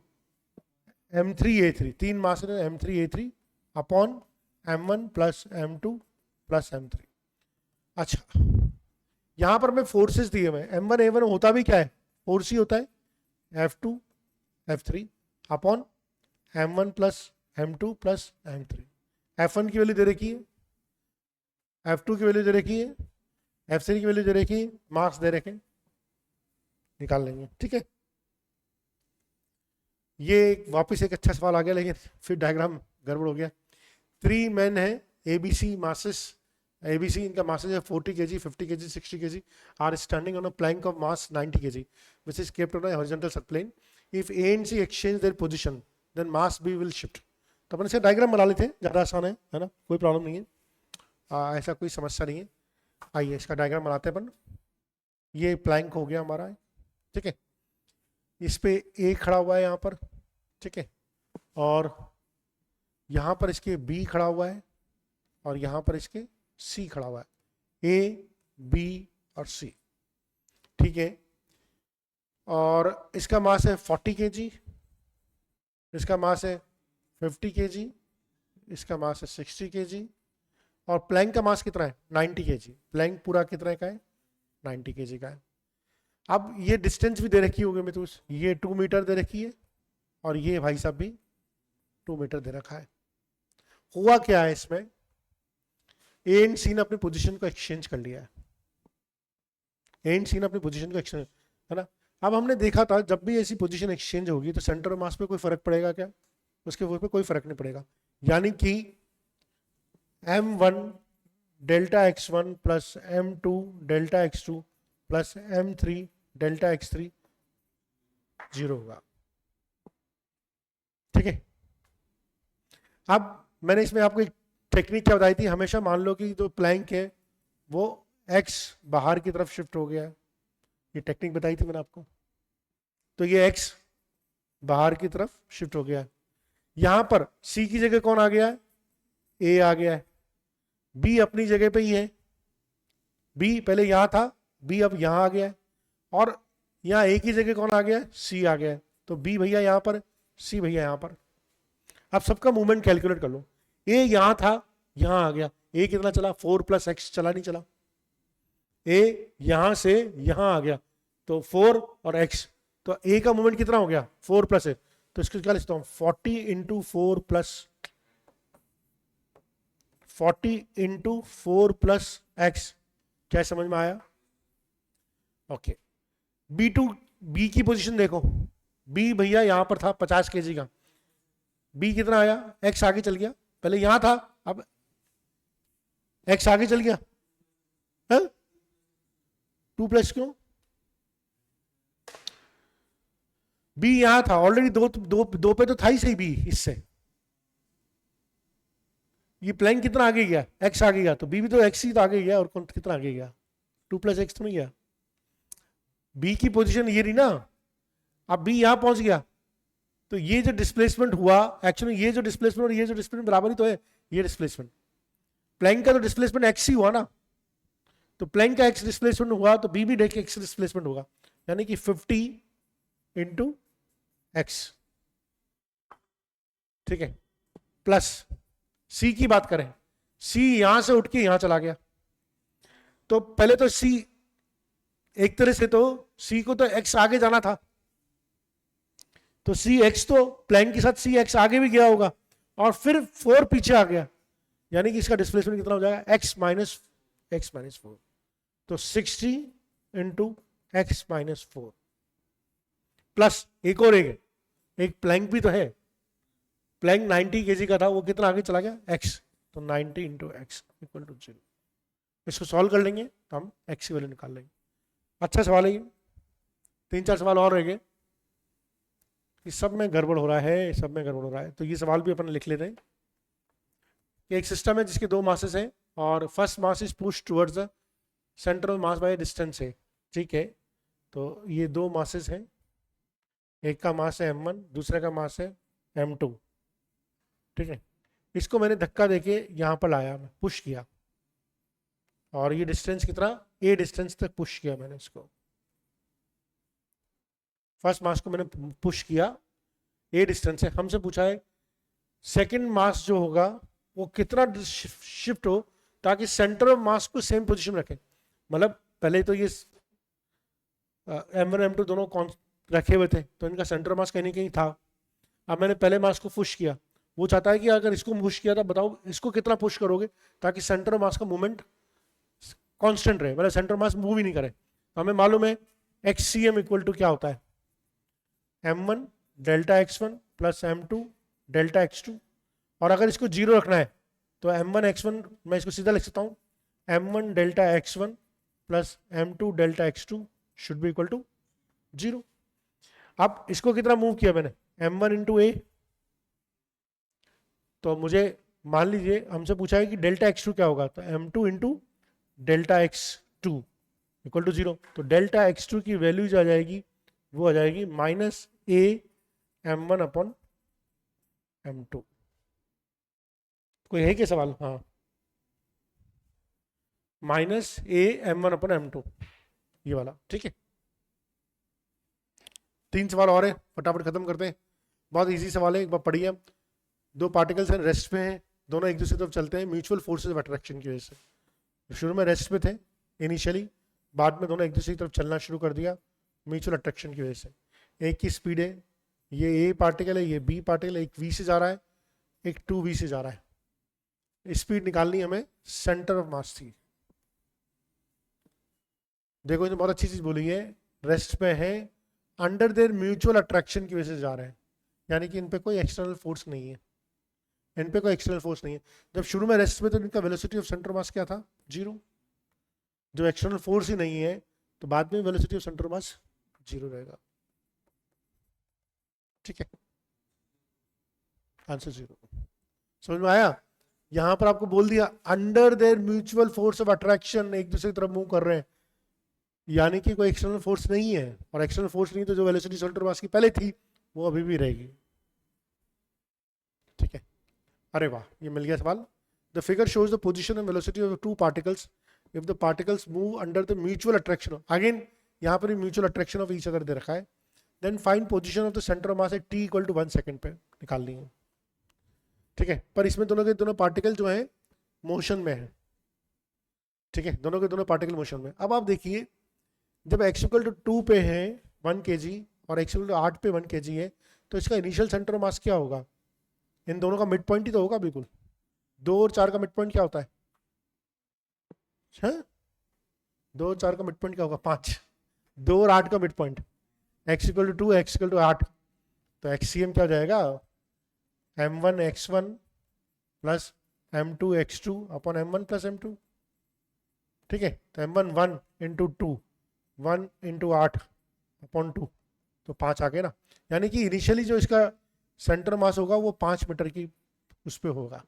[SPEAKER 1] M3 A3, 3 मास है M3 A3 upon M1 plus M2 plus M3। अच्छा, यहां पर मैं फोर्सेस दिए हुए, M1 A1 होता भी क्या है, फोर्स ही होता है F2 F3 upon M1 plus M2 plus M3। F1 की वैल्यू दे रखी है, F2 की वैल्यू दे रखी है, F3 की वैल्यू दे रखी है, मार्क्स दे रखे, निकाल लेंगे। ठीक है, ये वापस एक अच्छा सवाल आ गया, लेकिन फिर डायग्राम गड़बड़ हो गया। 3 men है, ABC masses, ABC इनका masses है 40 kg, 50 kg, 60 kg, are standing on a plank of mass 90 kg, which is kept on a horizontal subplane. If A and C exchange their position, then mass B will shift. तो अपन इसे diagram बना लेते हैं, ज़्यादा आसान है ना, कोई प्रॉब्लम नहीं है, ऐसा कोई समस्या नहीं है। आइए इसका डायग्राम बनाते हैं अपन। ये प्लैंक हो गया हमारा, ठीक है, इस पे A खड़ा हुआ है यहाँ पर, ठीक है, और यहाँ पर इसके B खड़ा हुआ है, और यहाँ पर इसके C खड़ा हुआ है, A, B और C। ठीक है, और इसका मास है 40 kg, इसका मास है 50 kg, इसका मास है 60 kg, और प्लैंक का मास कितना है 90 kg। प्लैंक पूरा कितना का है, 90 kg का है। अब ये डिस्टेंस भी दे रखी होगी मैं तो, ये 2 मीटर दे रखी है, और ये भाई साहब भी 2 मीटर दे रखा है। हुआ क्या है इसमें, ए एंड सी ने अपनी पोजीशन को एक्सचेंज कर लिया है, ए एंड सी ने अपनी पोजीशन को एक्सचेंज, है ना। अब हमने देखा था जब भी ऐसी पोजीशन एक्सचेंज होगी तो सेंटर ऑफ मास पे कोई फर्क पड़ेगा क्या, उसके वो पे कोई फर्क नहीं पड़ेगा, यानी कि M1 delta x1 plus M2 delta x2 plus M3 delta x3 0 होगा। ठीक है, अब मैंने इसमें आपको एक टेक्निक क्या बताई थी, हमेशा मान लो कि जो प्लैंक है वो x बाहर की तरफ शिफ्ट हो गया है, ये टेक्निक बताई थी मैंने आपको। तो ये x बाहर की तरफ शिफ्ट हो गया है, यहां पर C की जगह कौन आ गया है, A आ गया है, B अपनी जगह पे ही है, B पहले यहां था, B अब यहां आ गया है, और यहां A की जगह कौन आ गया है, C आ गया है। तो B भैया यहां पर, C भैया यहां पर। अब सबका मूवमेंट कैलकुलेट कर लो, A यहां था, यहां आ गया, A कितना चला, 4 + x चला, नहीं चला। A यहां से यहां आ गया तो 4 और x, तो A का मूवमेंट कितना हो गया, 4 + x, तो इसको क्या लिखता हूं, 40 × 4 + 40 × 4 + x। क्या समझ में आया, ओके। B की पोजीशन देखो, B भैया यहां पर था 50 kg का, B कितना आया, x आगे चल गया, पहले यहां था अब x आगे चल गया, है 2 + क्यों, B यहां था ऑलरेडी, दो पे तो था ही सही B, इससे ये प्लैंक कितना आगे गया, x आगे गया, तो B भी तो x ही तो आगे गया, और कौन कितना आगे गया, 2 + x तो नहीं गया। B की पोजीशन ये रही ना, अब B यहां पहुंच गया, तो ये जो डिस्प्लेसमेंट हुआ, एक्चुअली ये जो डिस्प्लेसमेंट और ये जो डिस्प्लेसमेंट बराबर ही तो है, ये डिस्प्लेसमेंट प्लैंक का तो डिस्प्लेसमेंट x ही हुआ ना, तो प्लैंक का x डिस्प्लेसमेंट हुआ तो B भी x डिस्प्लेसमेंट होगा, यानी कि 50 × x। ठीक है, प्लस C की बात करें, C यहां से उठ के यहां चला गया, तो पहले तो C एक तरह से तो C को तो x आगे जाना था, तो सी एक्स तो प्लैंक के साथ सी एक्स आगे भी गया होगा और फिर 4 पीछे आ गया, यानी कि इसका डिस्प्लेसमेंट कितना हो जाएगा एक्स माइनस 4। तो 60 इंटू एक्स माइनस 4 प्लस एक और एक प्लैंक भी तो है, प्लैंक 90 केजी का था, वो कितना आगे चला गया एक्स, तो 90 इंटू एक्स इक्वल टू 0। इसको सॉल्व कर लेंगे तो हम एक्स की वैल्यू निकाल लेंगे। अच्छा सवाल है ये। 3-4 सवाल और रह गए, इस सब में गड़बड़ हो रहा है, सब में गड़बड़ हो रहा है, तो ये सवाल भी अपन लिख लेते हैं कि एक सिस्टम है जिसके 2 मासेस हैं और first mass is push towards the centre of mass by distance है, ठीक है। तो ये 2 मासेस हैं, एक का मास है m1, दूसरे का मास है m2, ठीक है। इसको मैंने धक्का देके यहाँ पर लाया, मैं पुश किया और ये डिस्टेंस कितना a डिस्टेंस तक पुश किया मैंने इसको, फर्स्ट मास को मैंने पुश किया a डिस्टेंस है। हमसे पूछा है सेकंड मास जो होगा वो कितना शिफ्ट हो ताकि सेंटर ऑफ मास को सेम पोजीशन रखे, मतलब पहले तो ये m1 m2 दोनों कौन रखे हुए थे तो इनका सेंटर ऑफ मास कहीं ना कहीं था। अब मैंने पहले मास को पुश किया, वो चाहता है कि अगर इसको पुश किया था बताओ इसको कितना पुश करोगे ताकि सेंटर ऑफ मास का मूवमेंट कांस्टेंट रहे, मतलब सेंटर ऑफ मास मूव ही नहीं करे। तो हमें मालूम है XCM इक्वल टू क्या होता है, m1 delta x1 plus m2 delta x2, और अगर इसको 0 रखना है तो m1 x1 मैं इसको सीधा लिख सकता हूँ m1 delta x1 plus m2 delta x2 should be equal to 0। अब इसको कितना मूव किया मैंने m1 इंटू ए, तो मुझे मान लीजिए हमसे पूछा है कि डेल्टा x2 क्या होगा, तो m2 into delta x2 equal to 0। तो डेल्टा x2 की वैल्यू जो आ जाएगी वो आ जाएगी minus a m1 upon m2। कोई है क्या सवाल? हाँ, minus a m1 upon m2 ये वाला, ठीक है। 3 सवाल और है, फटाफट खत्म करते हैं, बहुत इजी सवाल है, एक बार पढ़िए। 2 पार्टिकल्स हैं, रेस्ट पे हैं, दोनों एक दूसरे तरफ चलते हैं म्यूचुअल फोर्सेस ऑफ अट्रैक्शन की वजह से। शुरू में रेस्ट पे थे इनिशियली, बाद में दोनों एक दूसरे की तरफ चलना शुरू कर दिया म्यूचुअल अट्रैक्शन की वजह से। एक की स्पीड है, ये ए पार्टिकल है, ये बी पार्टिकल है, एक वी से जा रहा है, एक 2v से जा रहा है। स्पीड निकालनी हमें सेंटर ऑफ मास थी। देखो इन्होंने बहुत अच्छी चीज बोली है, रेस्ट पे है, अंडर देयर म्यूचुअल अट्रैक्शन की वजह से जा रहे हैं, यानी कि इन पे कोई एक्सटर्नल फोर्स नहीं है, इन पे कोई एक्सटर्नल फोर्स नहीं है। जब शुरू में रेस्ट में तो इनका वेलोसिटी ऑफ सेंटर मास क्या था, 0। जो एक्सटर्नल फोर्स ही नहीं है तो बाद में वेलोसिटी ऑफ सेंटर मास 0 रहेगा, ठीक है। आंसर 0। समझ में आया? यहां पर आपको बोल दिया under their mutual force of attraction, एक दूसरे की तरफ मूव कर रहे हैं, यानी कि कोई एक्सटर्नल फोर्स नहीं है, और एक्सटर्नल फोर्स नहीं तो जो वेलोसिटी सेंटर मास की पहले थी वो अभी भी रहेगी, ठीक है। अरे वाह, ये मिल गया सवाल। The figure shows the position and velocity of 2 particles if the particles move under the mutual attraction, again यहाँ पर mutual attraction of each other दे रखा है। Then find position of the centre of mass at t equal to 1 second पे निकालनी है, ठीक है। पर इसमें दोनों के दोनों पार्टिकल जो है मोशन में है, ठीक है, दोनों के दोनों पार्टिकल मोशन में। अब आप देखिए जब x इक्वल टू 2 पे है 1 kg और x इक्वल टू 8 पे 1 kg है, तो इसका इनिशियल सेंटर ऑफ मास क्या होगा, इन दोनों का मिड पॉइंट ही तो होगा बिल्कुल। 2 और 4 का मिड पॉइंट क्या होता है? 2 और 4 का मिड पॉइंट क्या होगा? 5। 2 और 8 का mid point x equal to 2, x equal to 8, तो XCM क्या हो जाएगा, m1 x1 plus m2 x2 upon m1 plus m2, ठीक है। तो m1 1 इंटू 2, 1 इंटू 8 अपॉन 2, तो 5 आ गए ना, यानी कि इनिशियली जो इसका सेंटर मास होगा वो 5 मीटर की उस पर होगा,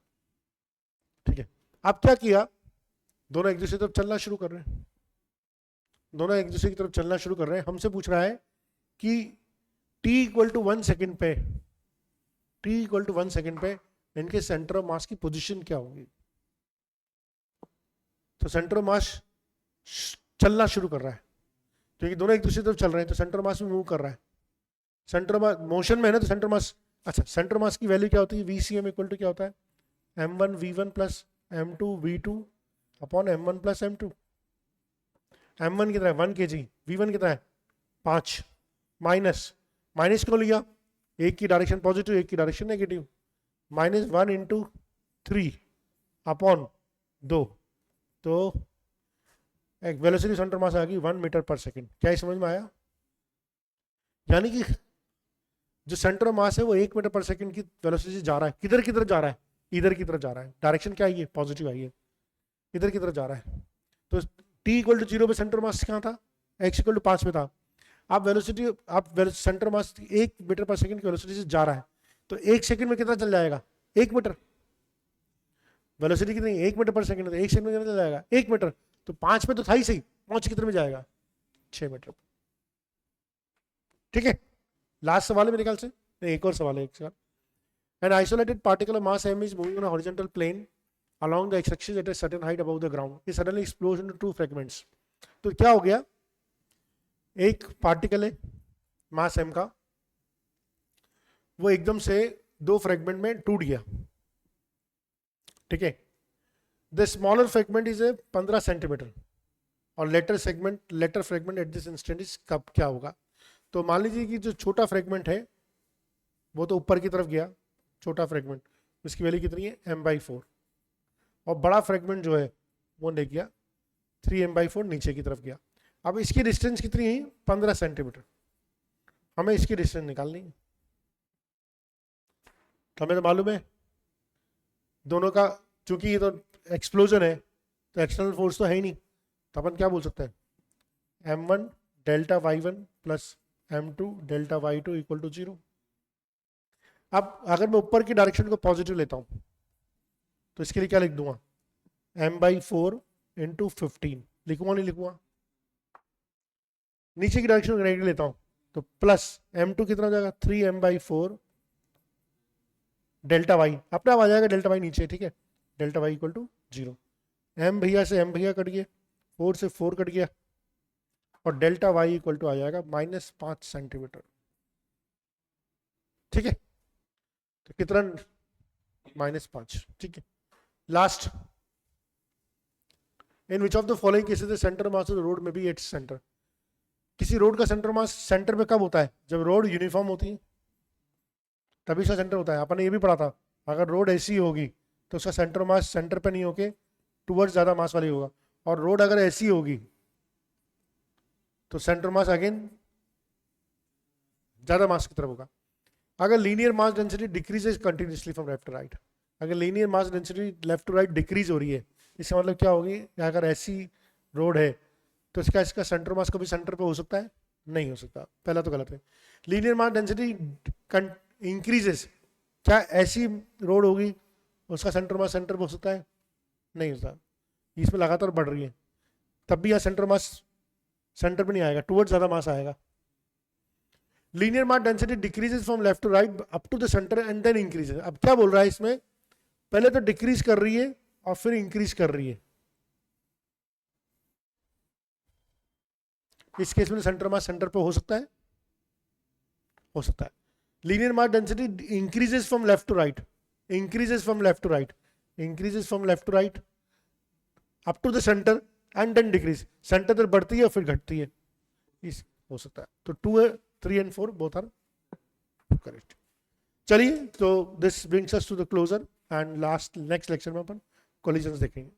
[SPEAKER 1] ठीक है। अब क्या किया, दोनों एक दूसरे की तरफ चलना शुरू कर रहे हैं, दोनों एक दूसरे की तरफ चलना शुरू कर रहे हैं। हमसे पूछ रहा है कि t इक्वल टू 1 सेकेंड पे, t इक्वल टू 1 सेकेंड पे इनके सेंटर ऑफ मास की पोजीशन क्या होगी। तो सेंटर ऑफ मास चलना शुरू कर रहा है, क्योंकि दोनों एक दूसरी तरफ चल रहे हैं तो सेंटर मास भी मूव कर रहा है। सेंटर मास मोशन में है ना, तो सेंटर मास, अच्छा सेंटर मास की वैल्यू क्या होती है, VCM इक्वल टू क्या होता है, m1 v1 plus m2 v2 upon m1 plus m2। m1 कितना है 1 kg, v1 कितना है 5, माइनस क्यों लिया, एक की डायरेक्शन पॉजिटिव, एक की डायरेक्शन नेगेटिव, -1 इंटू 3 अपॉन 2, तो एक वेलोसिटी सेंटर मास आ गई 1 मीटर पर सेकंड। क्या ये समझ में आया? यानी कि जो सेंटर मास है वो 1 मीटर पर सेकंड की वेलोसिटी से जा रहा है। किधर किधर जा रहा है? इधर की तरफ जा रहा है। डायरेक्शन क्या आई है? पॉजिटिव आई है, इधर की तरफ जा रहा है। तो t इक्वल टू 0 पे सेंटर मास कहाँ था? x इक्वल टू 5 पे था। आप वेलोसिटी, आप सेंटर मास 1 मीटर पर सेकंड की वेलोसिटी से जा रहा है, तो 1 सेकंड में कितना चल जाएगा? 1 मीटर। वेलोसिटी कितनी? 1 मीटर पर सेकंड, तो 1 सेकंड में कितना चल जाएगा? 1 मीटर। तो 5 पे तो था ही सही, 5 कितने में जाएगा? 6 मीटर। ठीक है, लास्ट सवाल है मेरे ख्याल से, नहीं एक और सवाल है, एक सवाल। An isolated particle of mass m is moving on a horizontal plane along the x-axis at a certain height above the ground. It suddenly explodes into 2 fragments. तो क्या हो गया? एक पार्टिकल है मास m का, वो एकदम से 2 फ्रेगमेंट में टूट गया। ठीक है, the smaller fragment is a 15 centimetre और later fragment at this instant is कब क्या होगा? तो मान लीजिए कि जो छोटा फ्रेगमेंट है वो तो ऊपर की तरफ गया, छोटा फ्रेगमेंट, उसकी वैल्यू कितनी है? m/4, और बड़ा फ्रेगमेंट जो है वो ले गया 3m/4 नीचे की तरफ गया। अब इसकी डिस्टेंस कितनी है? 15 सेंटीमीटर। हमें इसकी डिस्टेंस निकालनी है। तो हमें तो मालूम है दोनों का, चूंकि ये तो एक्सप्लोजन है तो एक्सटर्नल फोर्स तो है ही नहीं, तो अपन क्या बोल सकते हैं? m1 delta y1 plus m2 delta y2 equal to 0। अब अगर मैं ऊपर की डायरेक्शन को पॉजिटिव लेता हूं तो इसके लिए क्या लिख दूंगा? m/4 इंटू 15 लिखूंगा, नहीं लिखूंगा? नीचे की डायरेक्शन को नेगेटिव लेता हूं तो प्लस m2 कितना हो जाएगा? 3m/4 डेल्टा वाई, अपने आप आ जाएगा डेल्टा वाई नीचे। ठीक है, delta Y equal to 0। m भैया से m भैया कट गया, 4 से 4 कट गया, और डेल्टा वाई इक्वल टू आ जाएगा -5 सेंटीमीटर। ठीक है, तो कितना? -5। ठीक है, last, in which of the following cases the centre mass of the road में बी इट्स सेंटर। किसी रोड का सेंटर मास सेंटर पे कब होता है? जब रोड यूनिफॉर्म होती है तभी उसका सेंटर होता है। अपन ने ये भी पढ़ा था, अगर रोड ऐसी होगी तो उसका सेंटर मास सेंटर पे नहीं होके टूवर्ड्स ज्यादा मास वाली होगा, और रोड अगर ऐसी होगी तो सेंटर मास अगेन ज्यादा मास की तरफ होगा। अगर linear mass density decreases continuously from left to right, अगर linear mass density left to right decrease हो रही है, इसका मतलब क्या होगी? अगर ऐसी रोड है तो इसका सेंटर मास कभी सेंटर पे हो सकता है? नहीं हो सकता, पहला तो गलत है। लीनियर मास डेंसिटी इंक्रीजेस, क्या ऐसी रोड होगी उसका सेंटर मास सेंटर पे हो सकता है? नहीं होता, इसमें लगातार बढ़ रही है, तब भी यहाँ सेंटर मास सेंटर पे नहीं आएगा, टुवर्ड्स ज्यादा मास आएगा। Linear mass density decreases from left to right up to the centre and then increases. अब क्या बोल रहा है इसमें? पहले तो डिक्रीज कर रही है और फिर इंक्रीज कर रही है। इस केस में सेंटर मास सेंटर पे हो सकता है, हो सकता है। Linear mass density increases from left to right, increases from left to right, increases from left to right up to the centre and then decrease, centre तक बढ़ती है और फिर घटती है, इस हो सकता है। तो 2, 3 and 4 बोथ आर करेक्ट। चलिए, तो this brings us to the closure end last next lecture में अपन कोलिजन्स देखेंगे।